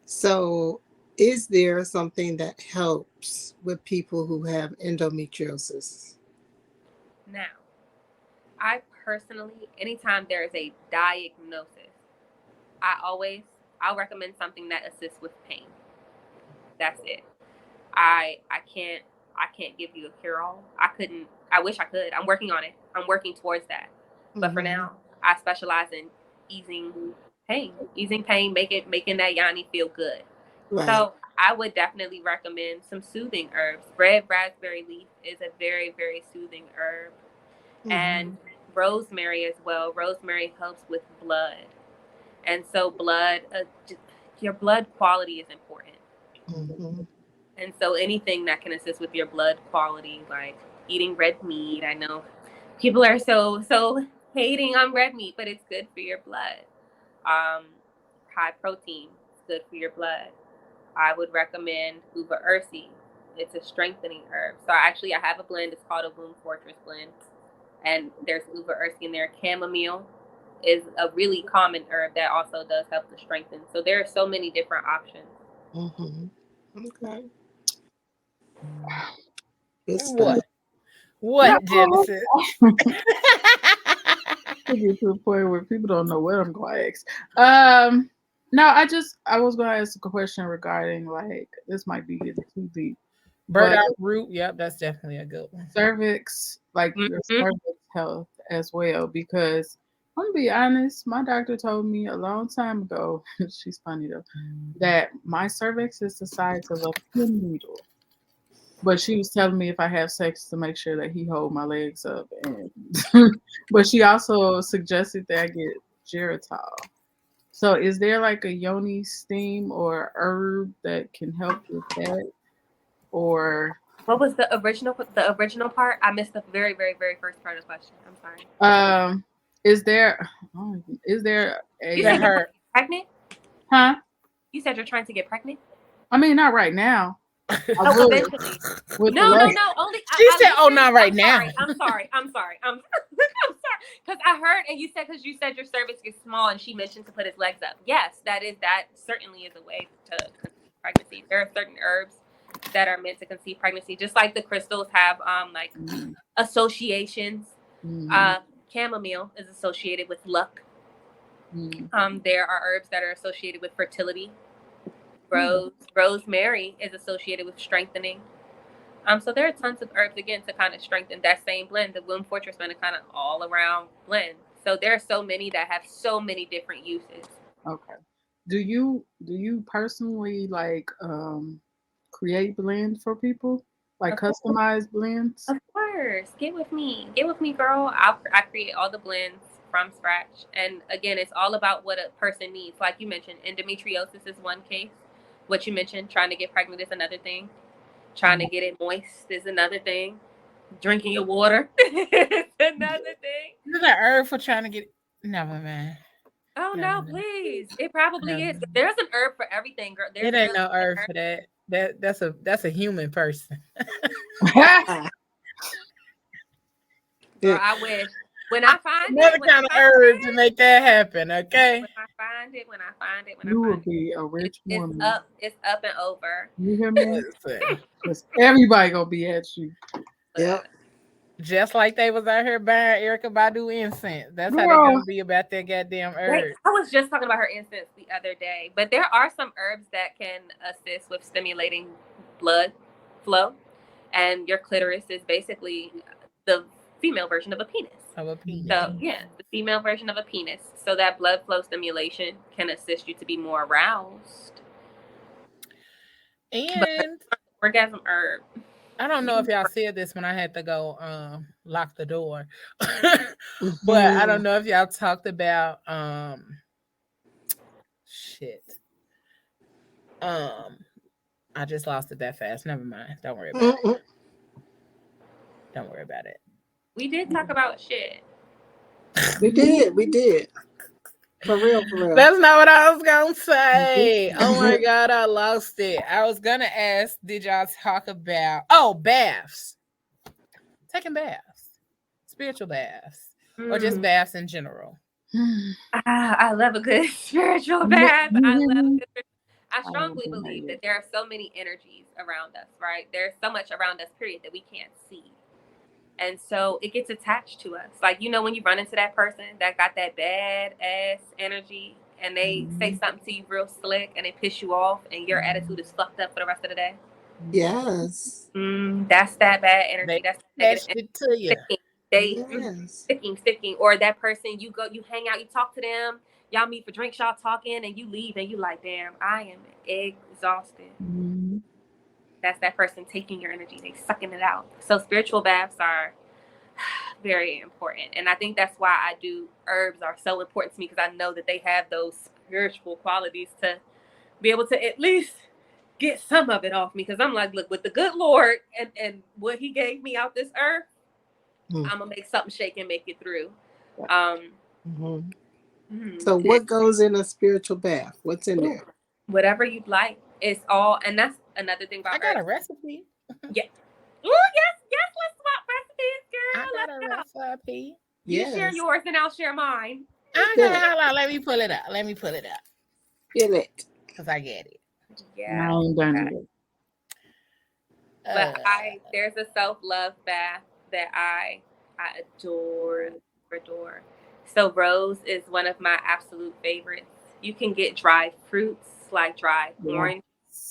So is there something that helps with people who have endometriosis? Now, I personally, anytime there is a diagnosis, I'll recommend something that assists with pain. That's it. I can't give you a cure-all. I wish I could. I'm working on it. I'm working towards that. But for now, I specialize in easing pain, making that yoni feel good. Right. So I would definitely recommend some soothing herbs. Red raspberry leaf is a very, very soothing herb. And rosemary as well. Rosemary helps with blood. And so your blood quality is important. And so anything that can assist with your blood quality, like eating red meat. I know people are so hating on red meat, but it's good for your blood. High protein, it's good for your blood. I would recommend uva ursi. It's a strengthening herb. So I have a blend. It's called a Womb Fortress blend. And there's uva ursi in there. Chamomile is a really common herb that also does help to strengthen. So there are so many different options. Okay. What, Genesis? To get to the point where people don't know what I'm going to ask. No, I was going to ask a question regarding, like, this might be getting too deep. Burdock root, yep, that's definitely a good one. Cervix, like your cervix health as well, because I'm gonna be honest, my doctor told me a long time ago, she's funny though, that my cervix is the size of a pin needle. But she was telling me if I have sex to make sure that he hold my legs up, and but she also suggested that I get Geritol. So is there like a yoni steam or herb that can help with that? Or What was the original part? I missed the very, very, very first part of the question. I'm sorry. Is there a... You said you're pregnant? Huh? You said you're trying to get pregnant? I mean, not right now. Eventually. No. Only she said, "Oh, not right now." I'm sorry. I'm sorry. Because I heard, and you said your cervix gets small, and she mentioned to put his legs up. Yes, that certainly is a way to conceive pregnancy. There are certain herbs that are meant to conceive pregnancy, just like the crystals have associations. Chamomile is associated with luck. There are herbs that are associated with fertility. Rosemary is associated with strengthening. So there are tons of herbs again to kind of strengthen that same blend. The Womb Fortress blend is kind of all around blend. So there are so many that have so many different uses. Okay. Do you personally create blends for people? Like customized blends? Of course. Get with me, girl. I create all the blends from scratch. And again, it's all about what a person needs. Like you mentioned, endometriosis is one case. What you mentioned, trying to get pregnant is another thing. Trying to get it moist is another thing. Drinking your water is another thing. There's an herb for trying to get... Never mind. Oh, no, please. It probably is. There's an herb for everything, girl. It ain't no herb for that. That's a human person. Girl, I wish. When I find another kind of herb to make that happen, okay? When I find it, you will be a rich woman. It's up and over. You hear me? Because everybody gonna be at you. Yep. Just like they was out here buying Erykah Badu incense. That's how they're gonna be about that goddamn herb. Right. I was just talking about her incense the other day, but there are some herbs that can assist with stimulating blood flow, and your clitoris is basically the female version of a penis. So yeah, the female version of a penis. So that blood flow stimulation can assist you to be more aroused. And orgasm herb. I don't know if y'all said this when I had to go lock the door, but I don't know if y'all talked about shit. I just lost it that fast. Never mind. Don't worry about it. Don't worry about it. We did talk about shit. We did. For real. That's not what I was gonna say. Oh my God, I lost it. I was gonna ask, did y'all talk about baths? Taking baths, spiritual baths, or just baths in general? I love a good spiritual bath. I strongly believe that there are so many energies around us, right? There's so much around us, period, that we can't see. And so it gets attached to us. Like, when you run into that person that got that bad ass energy and they say something to you real slick and they piss you off and your attitude is fucked up for the rest of the day. Yes. That's that bad energy. That's it to you. Sticking. Or that person, you hang out, you talk to them, y'all meet for drinks, y'all talking, and you leave and you like, damn, I am exhausted. That's that person taking your energy. They sucking it out. So spiritual baths are very important. And I think that's why I do herbs are so important to me, because I know that they have those spiritual qualities to be able to at least get some of it off me. Because I'm like, look, with the good Lord and what he gave me out this earth, I'm going to make something shake and make it through. So what goes in a spiritual bath? What's in there? Whatever you'd like. It's all, and that's another thing about I got a recipe. Yeah. Oh, yes, let's swap recipes, girl. I got a recipe. You share yours and I'll share mine. Okay, hold on. Let me pull it up. Get it. Because I get it. Yeah. I ain't done it. But there's a self-love bath that I adore. So rose is one of my absolute favorites. You can get dried fruits, like dried orange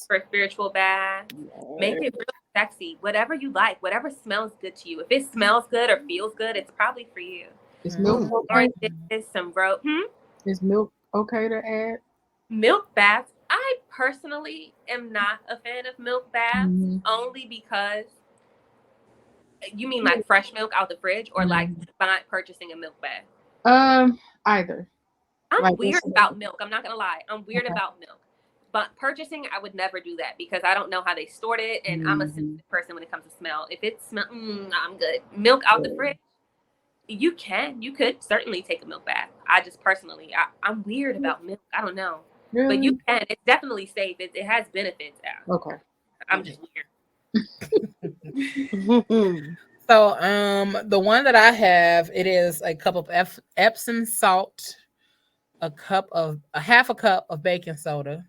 for spiritual bath. Make it real sexy. Whatever you like, whatever smells good to you. If it smells good or feels good, it's probably for you. Is milk oranges, some rose. Is milk okay to add? Milk baths. I personally am not a fan of milk baths, only because you mean like fresh milk out the fridge, or like purchasing a milk bath? Either. I'm weird about milk. I'm not gonna lie. I'm weird about milk. but purchasing, I would never do that because I don't know how they stored it, and I'm a sensitive person when it comes to smell. If it smells, I'm good. Milk out the fridge, you could certainly take a milk bath. I just personally, I'm weird about milk. I don't know, but you can. It's definitely safe. It has benefits. Okay, I'm just weird. So, the one that I have, it is a cup of Epsom salt, a half a cup of baking soda,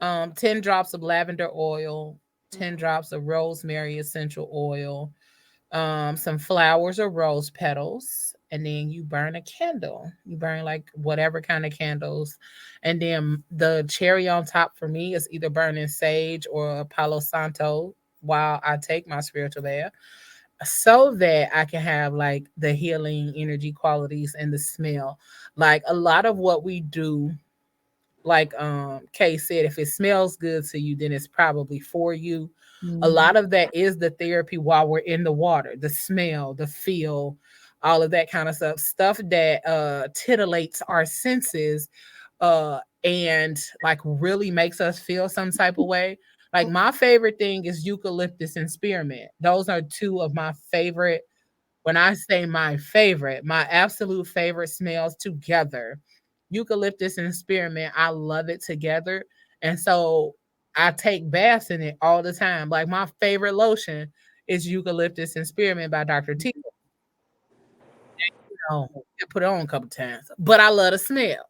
10 drops of lavender oil, 10 drops of rosemary essential oil, some flowers or rose petals, and then you burn a candle. You burn like whatever kind of candles, and then the cherry on top for me is either burning sage or Palo Santo while I take my spiritual bath, so that I can have like the healing energy qualities and the smell. Like a lot of what we do, like Kay said, if it smells good to you, then it's probably for you. A lot of that is the therapy while we're in the water, the smell, the feel, all of that kind of stuff that titillates our senses and like really makes us feel some type of way. Like my favorite thing is eucalyptus and spearmint. Those are two of my favorite. When I say my favorite, my absolute favorite smells together, eucalyptus and spearmint, I love it together. And so I take baths in it all the time. Like my favorite lotion is eucalyptus and spearmint by Dr. T. I put it on a couple times, but I love the smell.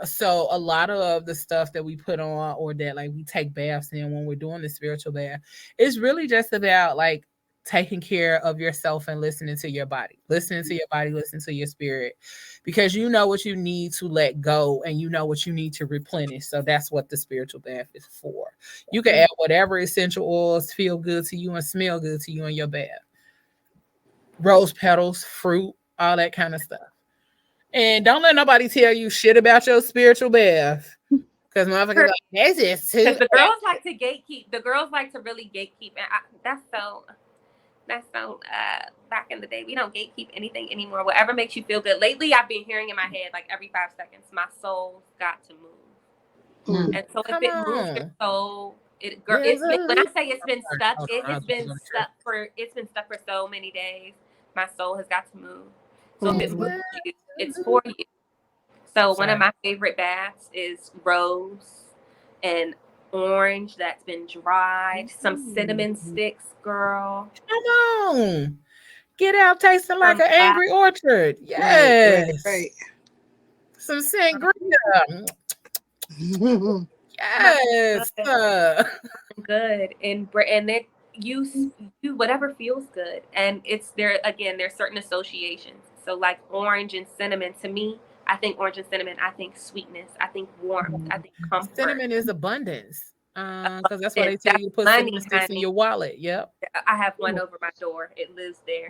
So a lot of the stuff that we put on or that like we take baths in when we're doing the spiritual bath is really just about like taking care of yourself and listening to your body, listening to your spirit, because you know what you need to let go and you know what you need to replenish. So that's what the spiritual bath is for. You can add whatever essential oils feel good to you and smell good to you in your bath. Rose petals, fruit, all that kind of stuff. And don't let nobody tell you shit about your spiritual bath. Because motherfuckers like, that's just too. Because the girls like to gatekeep. The girls like to really gatekeep. And that's so back in the day. We don't gatekeep anything anymore. Whatever makes you feel good. Lately, I've been hearing in my head, like every 5 seconds, my soul's got to move. And so if it moves your soul, when I say it's been stuck, it's been stuck for so many days. My soul has got to move. So if it moves you, it's for you. So one of my favorite baths is rose and orange that's been dried. Some cinnamon sticks, girl. Come on. Get out tasting like an angry orchard. Yes. Right. Some sangria. Yes. Good. And then you whatever feels good. And it's there again, there's certain associations. So like orange and cinnamon, to me, I think orange and cinnamon, I think sweetness, I think warmth, I think comfort. Cinnamon is abundance. Because that's why they tell you to put cinnamon sticks in your wallet. Yep. I have one over my door. It lives there.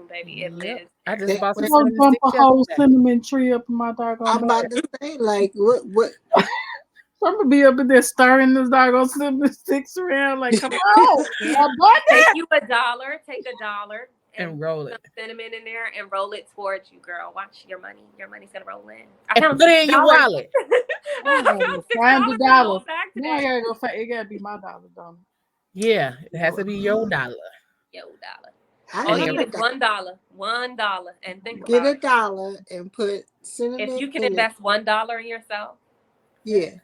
Baby, it lives. I just bought some cinnamon sticks. A whole cinnamon tree up in my doggone. I'm about to say, like, what? I'm gonna be up in there stirring this doggone cinnamon sticks around. Like, come on, take you $1. Take $1 and roll it. Cinnamon in there and roll it towards you, girl. Watch your money. Your money's gonna roll in. I found put it in your wallet. Find the dollar. Now I gotta go find. It gotta be my dollar, don't it? Yeah, it has to be your dollar. Your dollar. All you need is $1. $1, and think get about $1 and put cinnamon. If you can invest $1 in yourself. Yeah,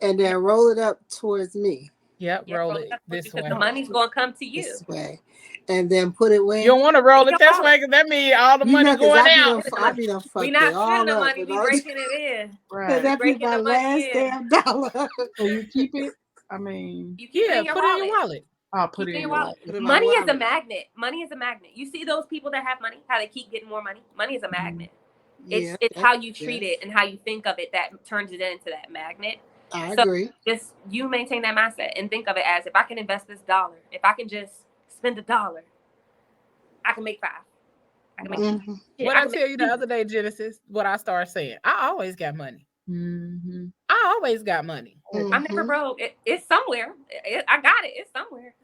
and then roll it up towards me. Yep, roll it this way. The money's gonna come to you. This way. And then put it where you don't want to roll it this way because that means all the money going out. We're not spending the money, we breaking it in. Right. That be my last damn dollar. So you keep it. I mean, put it in your wallet. I'll put it in your wallet. Money is a magnet. Money is a magnet. You see those people that have money, how they keep getting more money. Money is a magnet. It's how you treat it and how you think of it that turns it into that magnet. I agree. Just you maintain that mindset and think of it as, if I can invest this $1, if I can just spend $1, I can make 5. I can make What I tell you the other day, Genesis, what I started saying, I always got money. I always got money. I'm never broke. It's somewhere. I got it. It's somewhere.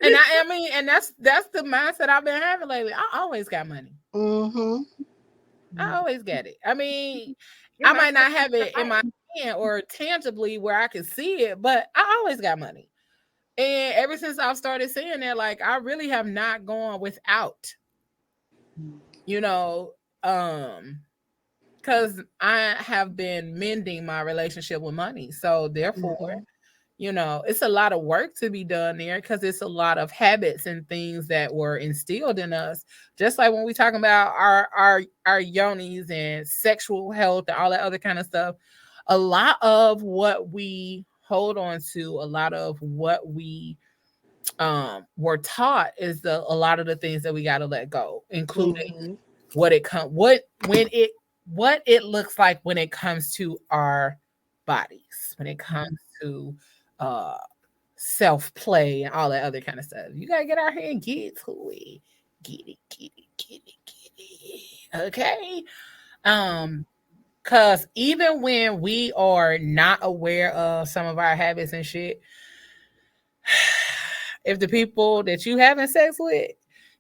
And I mean, and that's the mindset I've been having lately. I always got money. I always got it. I mean, I might not have it in my hand or tangibly where I can see it, but I always got money. And ever since I've started saying that, like, I really have not gone without, you know, because I have been mending my relationship with money. So therefore, you know, it's a lot of work to be done there because it's a lot of habits and things that were instilled in us. Just like when we talk about our yonis and sexual health and all that other kind of stuff, a lot of what we hold on to, a lot of what we were taught is a lot of the things that we got to let go, including what it looks like when it comes to our bodies, when it comes to self-play and all that other kind of stuff. You gotta get out here and get to it. Get it. Okay. Cause even when we are not aware of some of our habits and shit, if the people that you having sex with,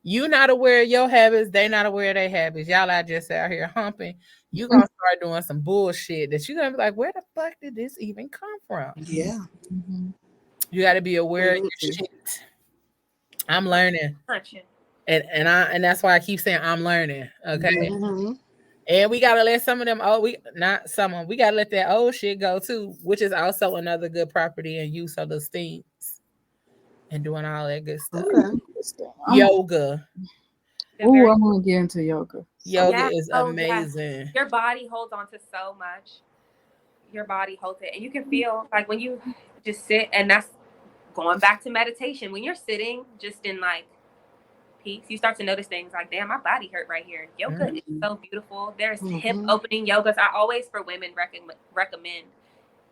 you not aware of your habits, they not aware of their habits. Y'all are just out here humping. You gonna start doing some bullshit that you gonna be like, where the fuck did this even come from? Yeah. You got to be aware of your shit. I'm learning, and that's why I keep saying I'm learning. Okay, and we gotta let some of them. We gotta let that old shit go too, which is also another good property and use of the steams and doing all that good stuff. Yoga. Oh, I'm gonna get into yoga. Yoga is amazing. Yeah. Your body holds on to so much. Your body holds it, and you can feel like when you just sit, and that's going back to meditation. When you're sitting just in like peace, you start to notice things like, damn, my body hurt right here. Yoga is so beautiful. There's hip opening yogas. I always, for women, recommend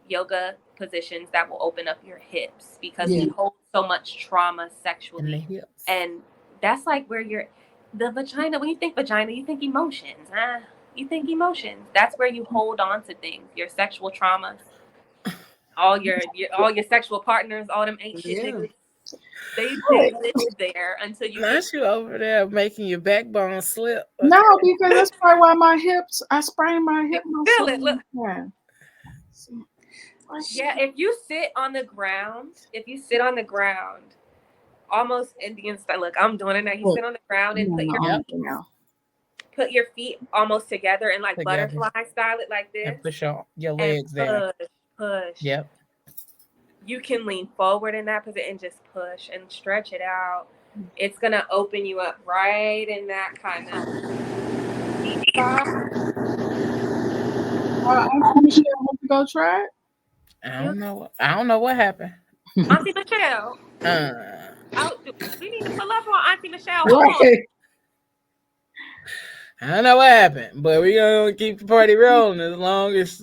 yoga positions that will open up your hips because we hold so much trauma sexually, and that's like where the vagina. When you think vagina, you think emotions. You think emotions. That's where you hold on to things. Your sexual traumas, all your sexual partners, all them ain't shit niggas. They live there until you. Not you over there making your backbone slip. Okay. No, because that's probably why I sprained my hip. Feel it. Look. Yeah, if you sit on the ground, almost Indian style. Look, I'm doing it now. You sit on the ground and put your feet almost together and like butterfly style it like this. And push your legs there. Push. Yep. You can lean forward in that position and just push and stretch it out. It's gonna open you up right in that kind of deep spot. Auntie Michelle, want to go try it? I don't know what happened. Auntie Michelle. We need to pull up on Auntie Michelle. Right. I don't know what happened, but we're gonna keep the party rolling as long as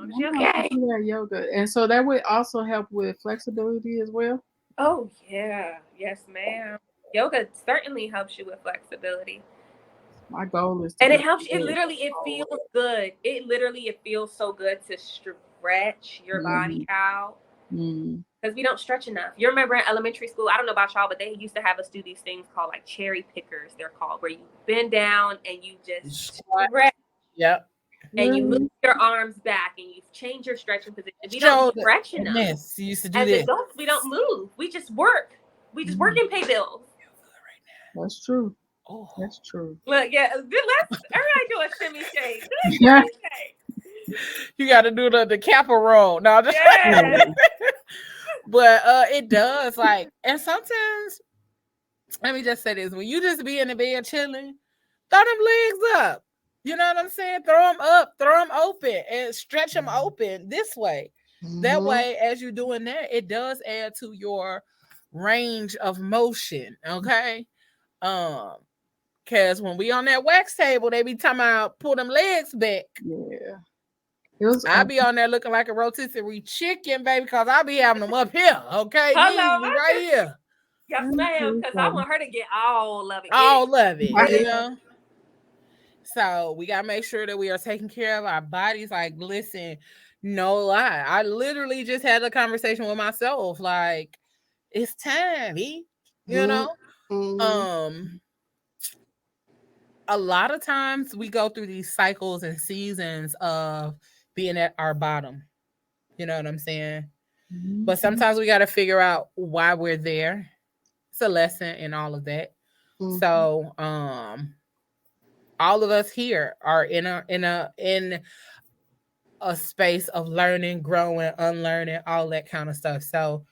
Okay. Yeah, yoga, and so that would also help with flexibility as well. Oh yeah, yes, ma'am. Yoga certainly helps you with flexibility. My goal is, and it helps. It feels good. It feels so good to stretch your body out. Because we don't stretch enough. You remember in elementary school, I don't know about y'all, but they used to have us do these things called like cherry pickers, they're called, where you bend down and you just stretch. Yep. And you move your arms back and you change your stretching position. We don't stretch enough. Yes, you used to do As this. adults, we don't move. We just work. We just work and pay bills. That's true. Oh, that's true. Look, yeah, let's everybody do a shimmy shake. Shimmy shake. You got to do the Kappa roll. No, just but it does and sometimes, let me just say this: when you just be in the bed chilling, throw them legs up. You know what I'm saying? Throw them up, throw them open, and stretch them open this way. That way, as you're doing that, it does add to your range of motion. Okay, because when we on that wax table, they be talking about pull them legs back. Yeah. I be on there looking like a rotisserie chicken, baby, because I be having them up here, okay? Hello, right here. Yes, ma'am, because I want her to get all of it. All of it, you know? So we got to make sure that we are taking care of our bodies. Like, listen, no lie. I literally just had a conversation with myself. Like, it's time, you know? A lot of times we go through these cycles and seasons of being at our bottom. You know what I'm saying? But sometimes we got to figure out why we're there. It's a lesson in all of that. So, all of us here are in a space of learning, growing, unlearning, all that kind of stuff. So,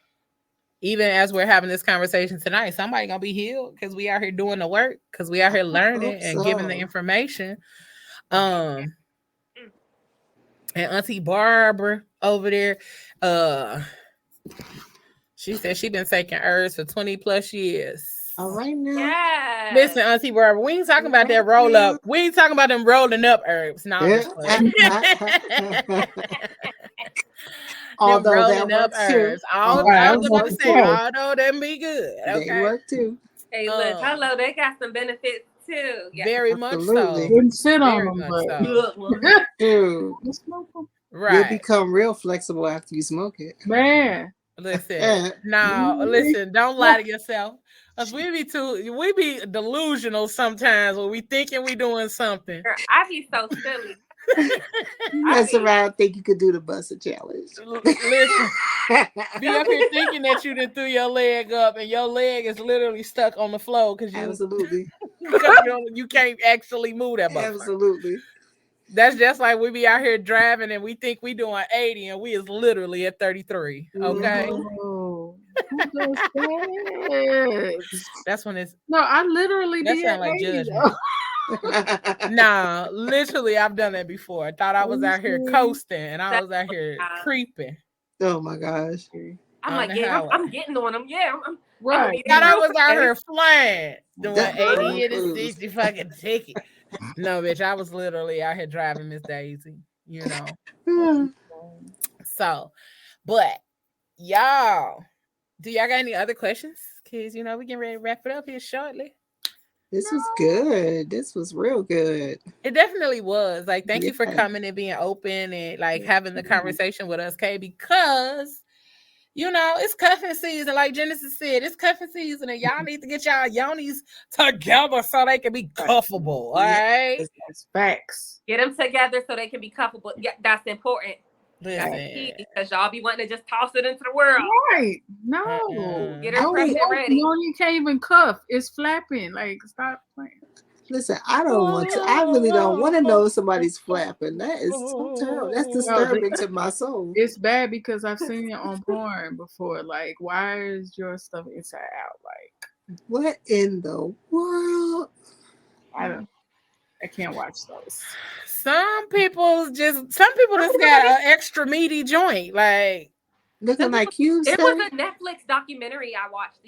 even as we're having this conversation tonight, somebody gonna be healed because we out here doing the work, because we out here learning and giving the information. And Auntie Barbara over there, she said she been taking herbs for 20 plus years. All right now. Yeah. Listen, Auntie Barbara, we ain't talking about that roll up. We ain't talking about them rolling up herbs. No, I'm just playing. Although rolling that up works too. herbs. I was about to say, although them be good. Okay. They work too. Hey, look, hello, they got some benefits too. Yeah. Very much Absolutely. so. Wouldn't sit Very on them, much but so. Dude, Right. you'll become real flexible after you smoke it. Man. Listen, now listen, don't lie to yourself. Cause we be delusional sometimes when we thinking we doing something. I be so silly. Mess around, think you could do the busted challenge. Listen, be up here thinking that you done threw your leg up and your leg is literally stuck on the floor because absolutely you can't actually move that buffer. Absolutely. That's just like we be out here driving and we think we doing 80 and we is literally at 33. Okay. Oh, who does that? That's when it's no. I literally that be sound like 80, judgment. Nah, literally, I've done that before. I thought I was out here coasting and I was out here creeping. Oh my gosh! I'm like, yeah, I'm getting on them. Yeah, I'm right. Thought I was out here flying, doing 80 and a 60 fucking ticket. No, bitch, I was literally out here driving Miss Daisy, you know. So, but y'all, do y'all got any other questions? Because, you know, we getting ready to wrap it up here shortly. This was good. This was real good. It definitely was. Like, thank you for coming and being open and like having the conversation with us, Kay, because you know, it's cuffing season. Like Genesis said, it's cuffing season, and y'all need to get y'all yonis together so they can be cuffable. All right? That's facts. Get them together so they can be cuffable. Yeah, that's important. Listen, because y'all be wanting to just toss it into the world. Right. No. Get her pregnant ready. You can't even cuff. It's flapping. Like, stop playing. Listen, I really don't want to know somebody's flapping. That is so terrible. That's disturbing to my soul. It's bad because I've seen it on porn before. Like, why is your stuff inside out? Like, what in the world? I can't watch those. Some people just got an extra meaty joint, like looking like you. It was a Netflix documentary I watched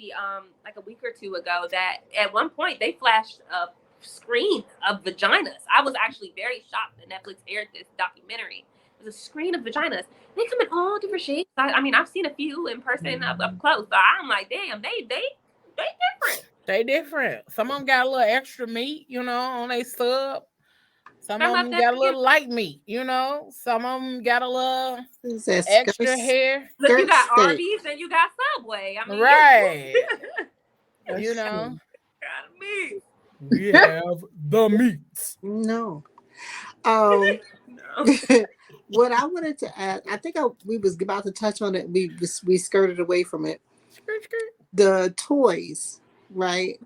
like a week or two ago that at one point they flashed a screen of vaginas. I was actually very shocked that Netflix aired this documentary. It was a screen of vaginas. They come in all different shapes. I mean, I've seen a few in person up close. So I'm like, damn, they different. They different. Some of them got a little extra meat, you know, on their sub. Some of them got a little light meat, you know. Some of them got a little extra hair. Look, you got Arby's and you got Subway. I mean, right. You know. Got meat. We have the meats. No. What I wanted to add, I think we was about to touch on it. We skirted away from it. The toys, right?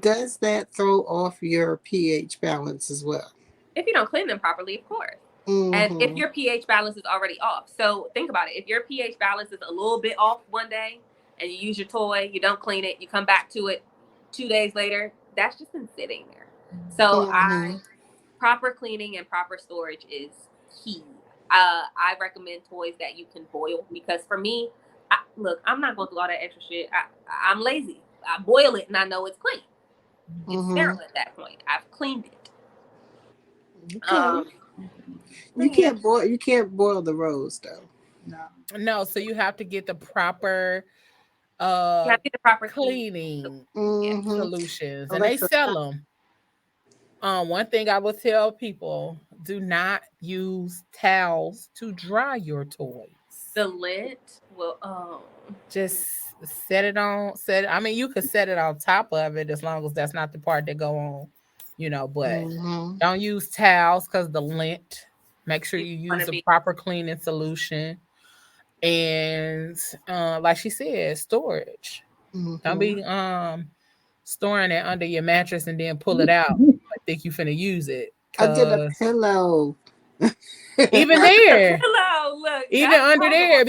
Does that throw off your pH balance as well? If you don't clean them properly, of course. And if your pH balance is already off. So think about it. If your pH balance is a little bit off one day and you use your toy, you don't clean it, you come back to it 2 days later, that's just been sitting there. So proper cleaning and proper storage is key. I recommend toys that you can boil because for me, look, I'm not going through all that extra shit. I'm lazy. I boil it and I know it's clean. It's sterile at that point. I've cleaned it. Okay. You can't boil the rose though. No, so you have to get the proper cleaning solutions, and they sell them. One thing I will tell people: do not use towels to dry your toys. The lint will just set it on. I mean, you could set it on top of it as long as that's not the part that go on, you know. But don't use towels because the lint Make sure you use the proper cleaning solution. And like she said, storage. Don't be storing it under your mattress and then pull it out. I think you finna use it. Under the pillow. Even there. Pillow, look. Even under there.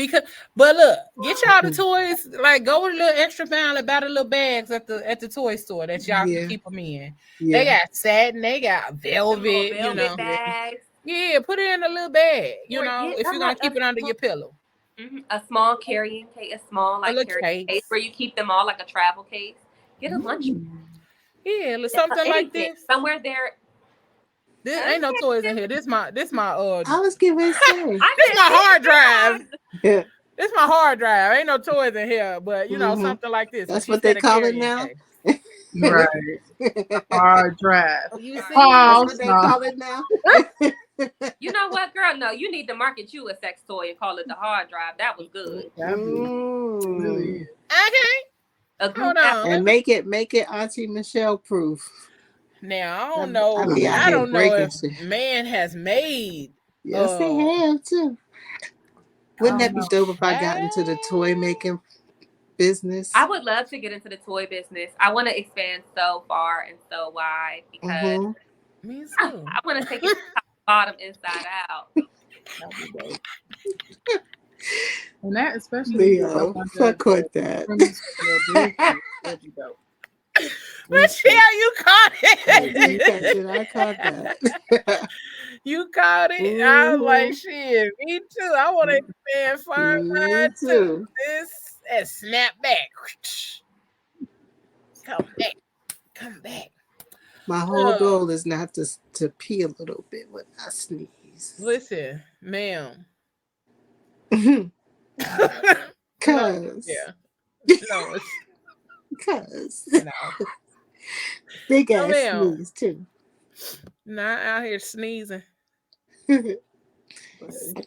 But look, get y'all the toys. Like, go with a little extra pound and buy the little bags at the toy store that y'all can keep them in. Yeah. They got satin, they got velvet, bags. Yeah, put it in a little bag, if you're gonna keep it under your pillow. A small carrying case, carrying case where you keep them all, like a travel case. Get a lunch. Yeah, something like this. Somewhere there. This ain't no toys in here. This my I was giving this my hard drive. Yeah. This my hard drive. Ain't no toys in here, but something like this. That's what they call it now. Right. Hard drive. You see, that's what they call it now. You know what, girl? No, you need to market you a sex toy and call it the hard drive. That was good. Okay. Hold on. And make it Auntie Michelle proof. Now I don't know. I don't know if man has made. Yes, they have too. Wouldn't that be dope if I got into the toy making business? I would love to get into the toy business. I want to expand so far and so wide because I want to take it top, bottom, inside out. And that especially fuck with that. Michelle, you caught it. I caught that. You caught it. I was like, shit, me too. I want to expand far too. This and snap back. Come back. My whole goal is not to pee a little bit when I sneeze. Listen, ma'am. Cause big ass sneeze too. Not out here sneezing. I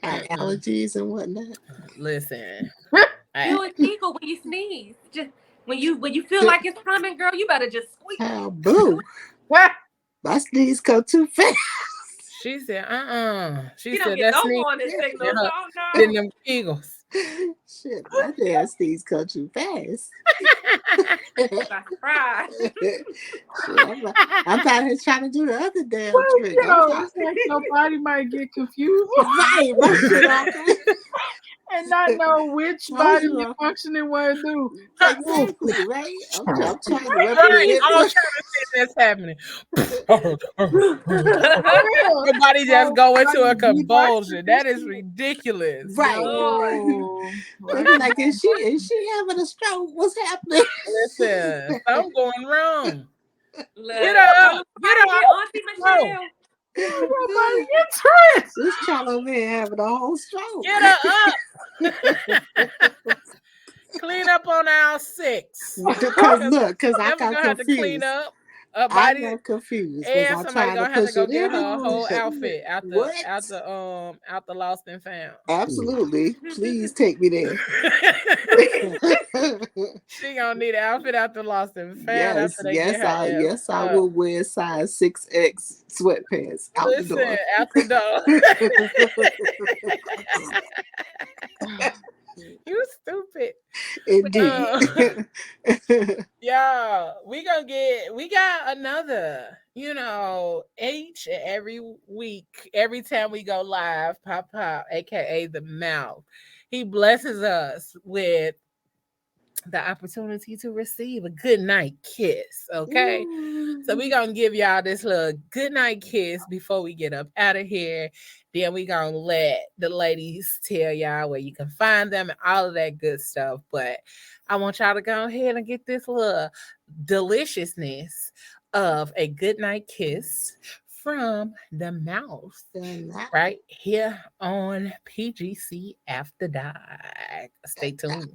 got allergies and whatnot. Listen, do a tickle when you sneeze. Just when you feel like it's coming, girl, you better just squeak. Oh, boo! My sneeze go too fast. She said, She said that's me. Then them eagles. Shit, my damn sneeze go too fast. I'm out here trying to do the other damn trick. It's like somebody might get confused. Right. And not know which body functioning what to do. Exactly, right? I'm trying to represent. I'm trying to see that's happening. Your body just go into a convulsion. That is ridiculous. Right. Like, is she having a stroke? What's happening? Listen, I'm going wrong. Get up. Auntie Michelle. This child over here having a whole stroke. Get her up. Clean up on aisle 6. Because I got confused. Have to clean up. I got confused. And somebody gonna have to go get her whole outfit out the lost and found. Absolutely. Please take me there. She gonna need an outfit out the lost and found. Yes, I will wear size 6X sweatpants out the door. Out the door. You stupid. Indeed. Y'all, we got another, each and every week, every time we go live, Pop, aka the Mouth, he blesses us with the opportunity to receive a good night kiss. Okay. Ooh. So we're gonna give y'all this little good night kiss before we get up out of here. Then we're gonna let the ladies tell y'all where you can find them and all of that good stuff. But I want y'all to go ahead and get this little deliciousness of a good night kiss from the Mouth right here on PGC After Dark. Stay tuned.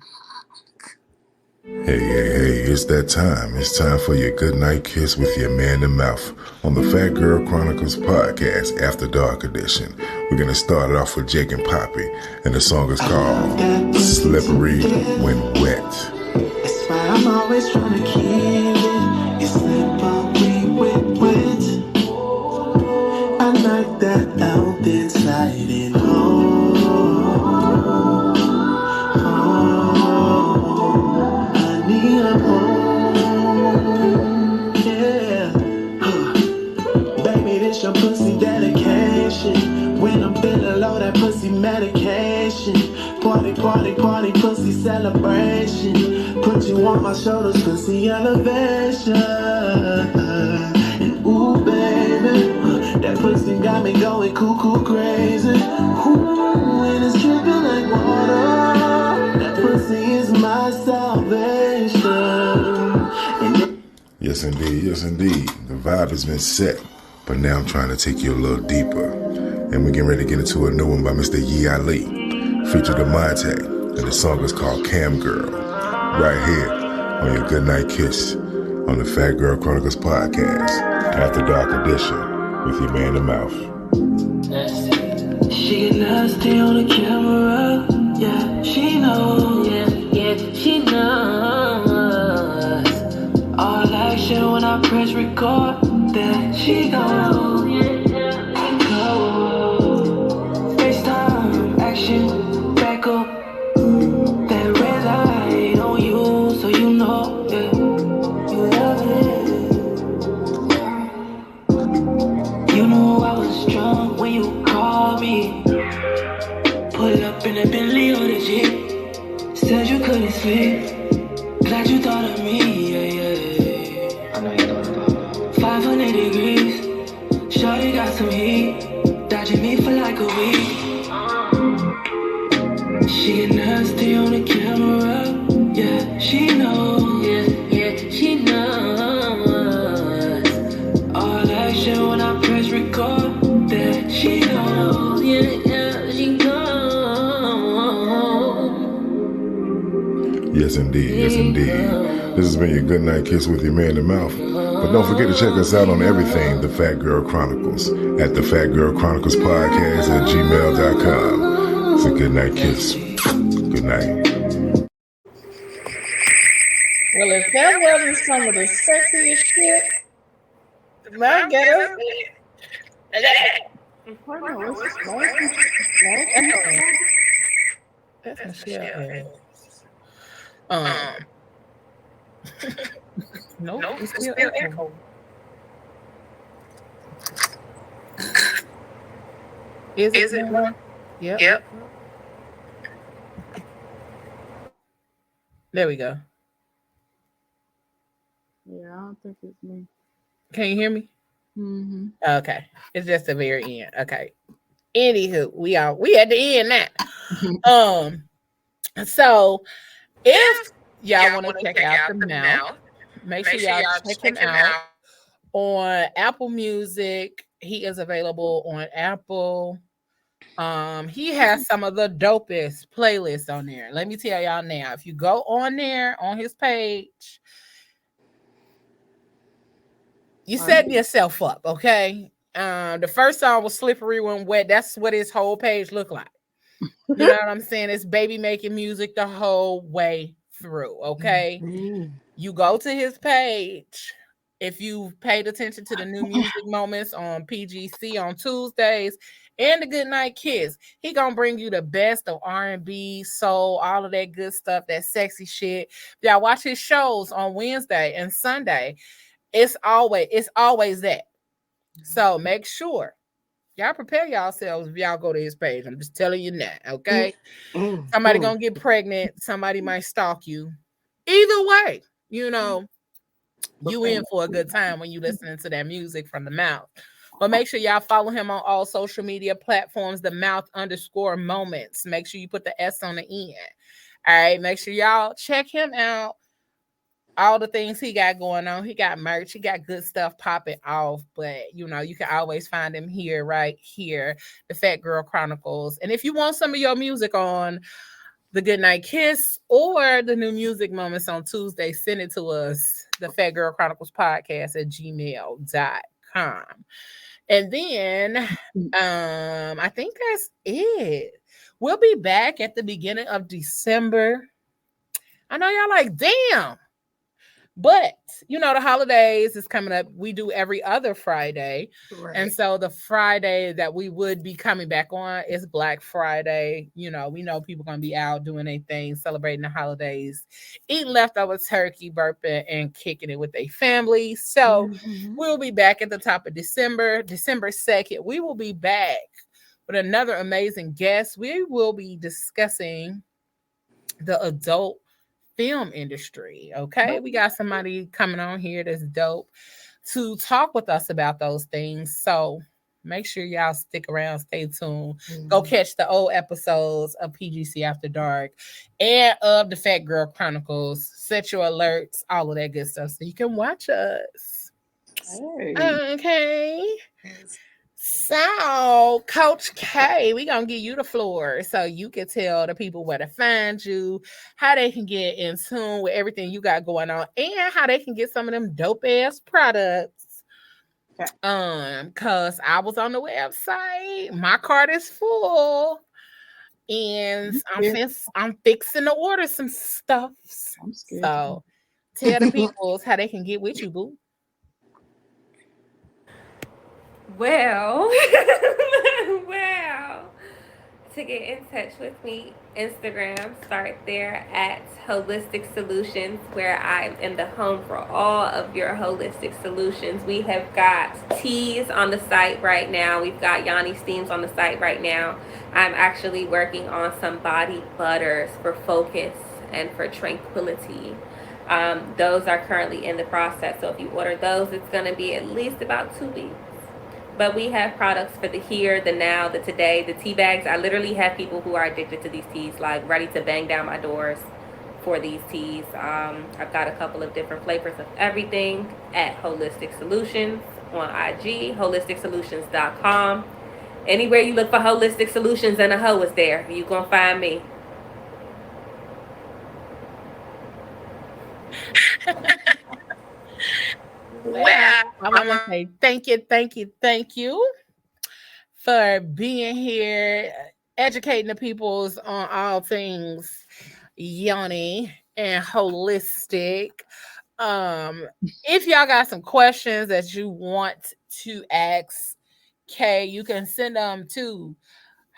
Hey, it's that time. It's time for your good night kiss with your man the Mouth on the Fat Girl Chronicles podcast After Dark edition. We're going to start it off with Jake and Poppy, and the song is called Slippery When Wet. That's why I'm always trying to keep it. It's slippery when wet. I like that out. then sliding home. I need a home, yeah. Baby, this your pussy dedication. When I'm feeling low, that pussy medication. Party, party, party, pussy celebration. Put you on my shoulders, pussy elevation. And ooh, baby, that pussy got me going cuckoo crazy. Ooh, and it's dripping like water. That pussy is my salvation. Yes, indeed. Yes, indeed. The vibe has been set, but now I'm trying to take you a little deeper. And we're getting ready to get into a new one by Mr. Ali, featured in Monte, and the song is called Cam Girl. Right here on your Goodnight Kiss on the Fat Girl Chronicles podcast, After Dark Edition, with your man in the mouth. She get nasty on the camera, yeah, she knows, yeah, she knows. All action when I press record, then she goes, go. FaceTime action, back up, that red light on you, so you know, yeah, you love it. You know I was drunk when you called me. Pull up in a Bentley or the Jeep. Said you couldn't sleep. Glad you thought of me, yeah. I know you thought about me. 500 degrees. Shawty got some heat. Dodging me for like a week. She get nasty on the camera. Yeah, she knows. Yeah, she knows. All action when I press record. That she knows. Yeah, she knows. Yes, indeed. Yes, indeed. This has been your Goodnight Kiss with your man in the mouth. But don't forget to check us out on everything The Fat Girl Chronicles at the Fat Girl Chronicles Podcast at gmail.com. It's a good night kiss. Good night. Well, if that wasn't some of the sexiest shit, my God. That's Michelle. Nope, it's still echo. Is it one? Yep. There we go. Yeah, I don't think it's me. Can you hear me? Mm-hmm. Okay. It's just the very end. Okay. Anywho, we at the end now. So if y'all want to check out the mouth, make sure y'all check him out on Apple Music. He is available on Apple. He has some of the dopest playlists on there. Let me tell y'all now, if you go on there on his page, you setting yourself up, okay? The first song was Slippery When Wet. That's what his whole page looked like. You know what I'm saying? It's baby making music the whole way through, okay? Mm-hmm. You go to his page. If you paid attention to the new music moments on PGC on Tuesdays and the Goodnight Kiss, he gonna bring you the best of R&B, soul, all of that good stuff, that sexy shit. Y'all watch his shows on Wednesday and Sunday. It's always that. So make sure y'all prepare yourselves if y'all go to his page. I'm just telling you now, okay? Somebody gonna get pregnant. Somebody might stalk you. Either way, you know, you in for a good time when you listening to that music from the mouth. But make sure y'all follow him on all social media platforms, the mouth_moments. Make sure you put the S on the end. All right, make sure y'all check him out. All the things he got going on. He got merch. He got good stuff popping off. But, you know, you can always find him here, right here, the Fat Girl Chronicles. And if you want some of your music on the Goodnight Kiss or the new music moments on Tuesday, send it to us, the Fat Girl Chronicles podcast at gmail.com. And then I think that's it. We'll be back at the beginning of December. I know y'all like, damn. But you know, the holidays is coming up. We do every other Friday. Right. And so the Friday that we would be coming back on is Black Friday. You know, we know people gonna be out doing their thing, celebrating the holidays, eating leftover turkey, burping, and kicking it with their family. So we'll be back at the top of December 2nd. We will be back with another amazing guest. We will be discussing the adult film industry. Okay, we got somebody coming on here that's dope to talk with us about those things. So make sure y'all stick around, stay tuned. Go catch the old episodes of PGC After Dark and of the Fat Girl Chronicles. Set your alerts, all of that good stuff, so you can watch us. Hey. Okay. So, Coach K, we're going to give you the floor so you can tell the people where to find you, how they can get in tune with everything you got going on, and how they can get some of them dope-ass products. Because I was on the website. My cart is full. And I'm fixing to order some stuff. I'm scared. So, tell the people how they can get with you, boo. Well, to get in touch with me, Instagram, start there at Holistic Solutions, where I'm in the home for all of your holistic solutions. We have got teas on the site right now. We've got yoni steams on the site right now. I'm actually working on some body butters for focus and for tranquility. Those are currently in the process. So if you order those, it's going to be at least about 2 weeks. But we have products for the here, the now, the today, the tea bags. I literally have people who are addicted to these teas, like ready to bang down my doors for these teas. I've got a couple of different flavors of everything at Holistic Solutions on IG, holisticsolutions.com. Anywhere you look for Holistic Solutions and a hoe is there. You're going to find me. Well, I want to say thank you for being here, educating the peoples on all things yoni and holistic. If y'all got some questions that you want to ask Kay, you can send them to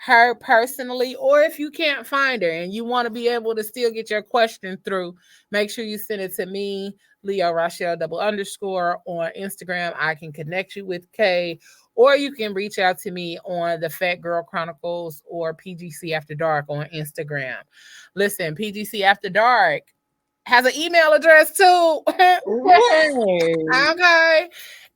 her personally, or if you can't find her and you want to be able to still get your question through, make sure you send it to me, leorachel __ on Instagram. I can connect you with Kay, or you can reach out to me on the Fat Girl Chronicles or PGC After Dark on Instagram. Listen, PGC After Dark has an email address too. Okay.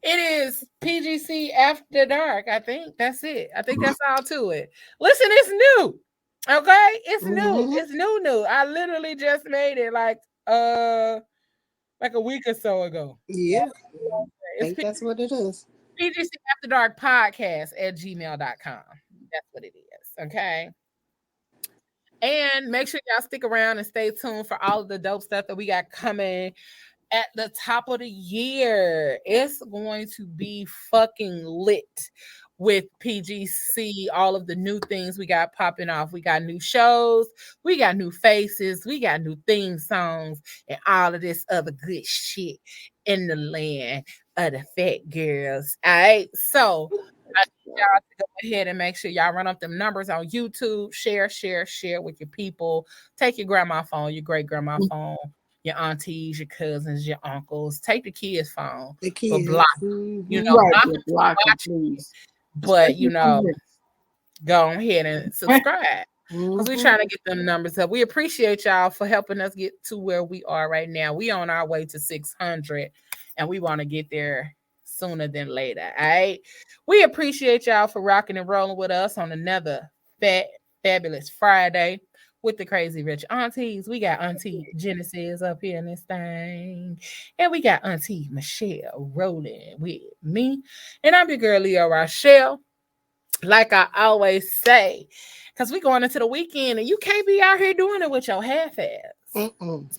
It is PGC After Dark. I think that's it. I think that's all to it. Listen, it's new. Okay? It's new. It's new. I literally just made it like a week or so ago. Yeah. I think that's what it is. PGC After Dark Podcast at gmail.com. That's what it is. Okay. And make sure y'all stick around and stay tuned for all of the dope stuff that we got coming at the top of the year. It's going to be fucking lit with PGC, all of the new things we got popping off. We got new shows, we got new faces, we got new theme songs, and all of this other good shit in the land of the fat girls. All right, so I need y'all to go ahead and make sure y'all run up them numbers on YouTube. Share with your people. Take your grandma phone, your great grandma phone, your aunties, your cousins, your uncles. Take the kids' phone. The kids. But block, you know, block please. But you know, go ahead and subscribe. Because we're trying to get them numbers up. We appreciate y'all for helping us get to where we are right now. We on our way to 600, and we want to get there sooner than later. All right. We appreciate y'all for rocking and rolling with us on another fabulous Friday with the Crazy Rich Aunties. We got Auntie Genesis up here in this thing. And we got Auntie Michelle rolling with me. And I'm your girl, leorachel. Like I always say, because we're going into the weekend and you can't be out here doing it with your half-ass.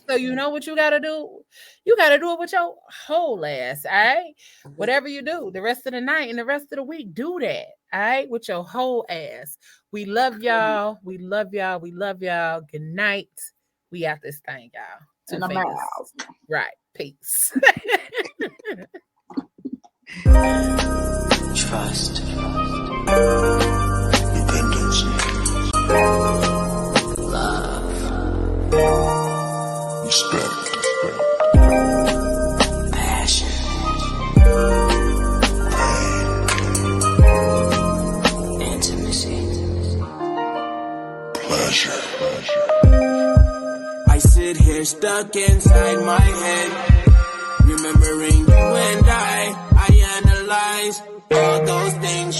So you know what you got to do? You got to do it with your whole ass, all right? Whatever you do, the rest of the night and the rest of the week, do that, all right? With your whole ass. We love y'all. We love y'all. We love y'all. Good night. We out this thing, y'all. And I'm out. Right. Peace. Trust. Dependency. Love. Respect. Passion. Pain. Intimacy. Pleasure. I sit here stuck inside my head, remembering you and I analyze all those things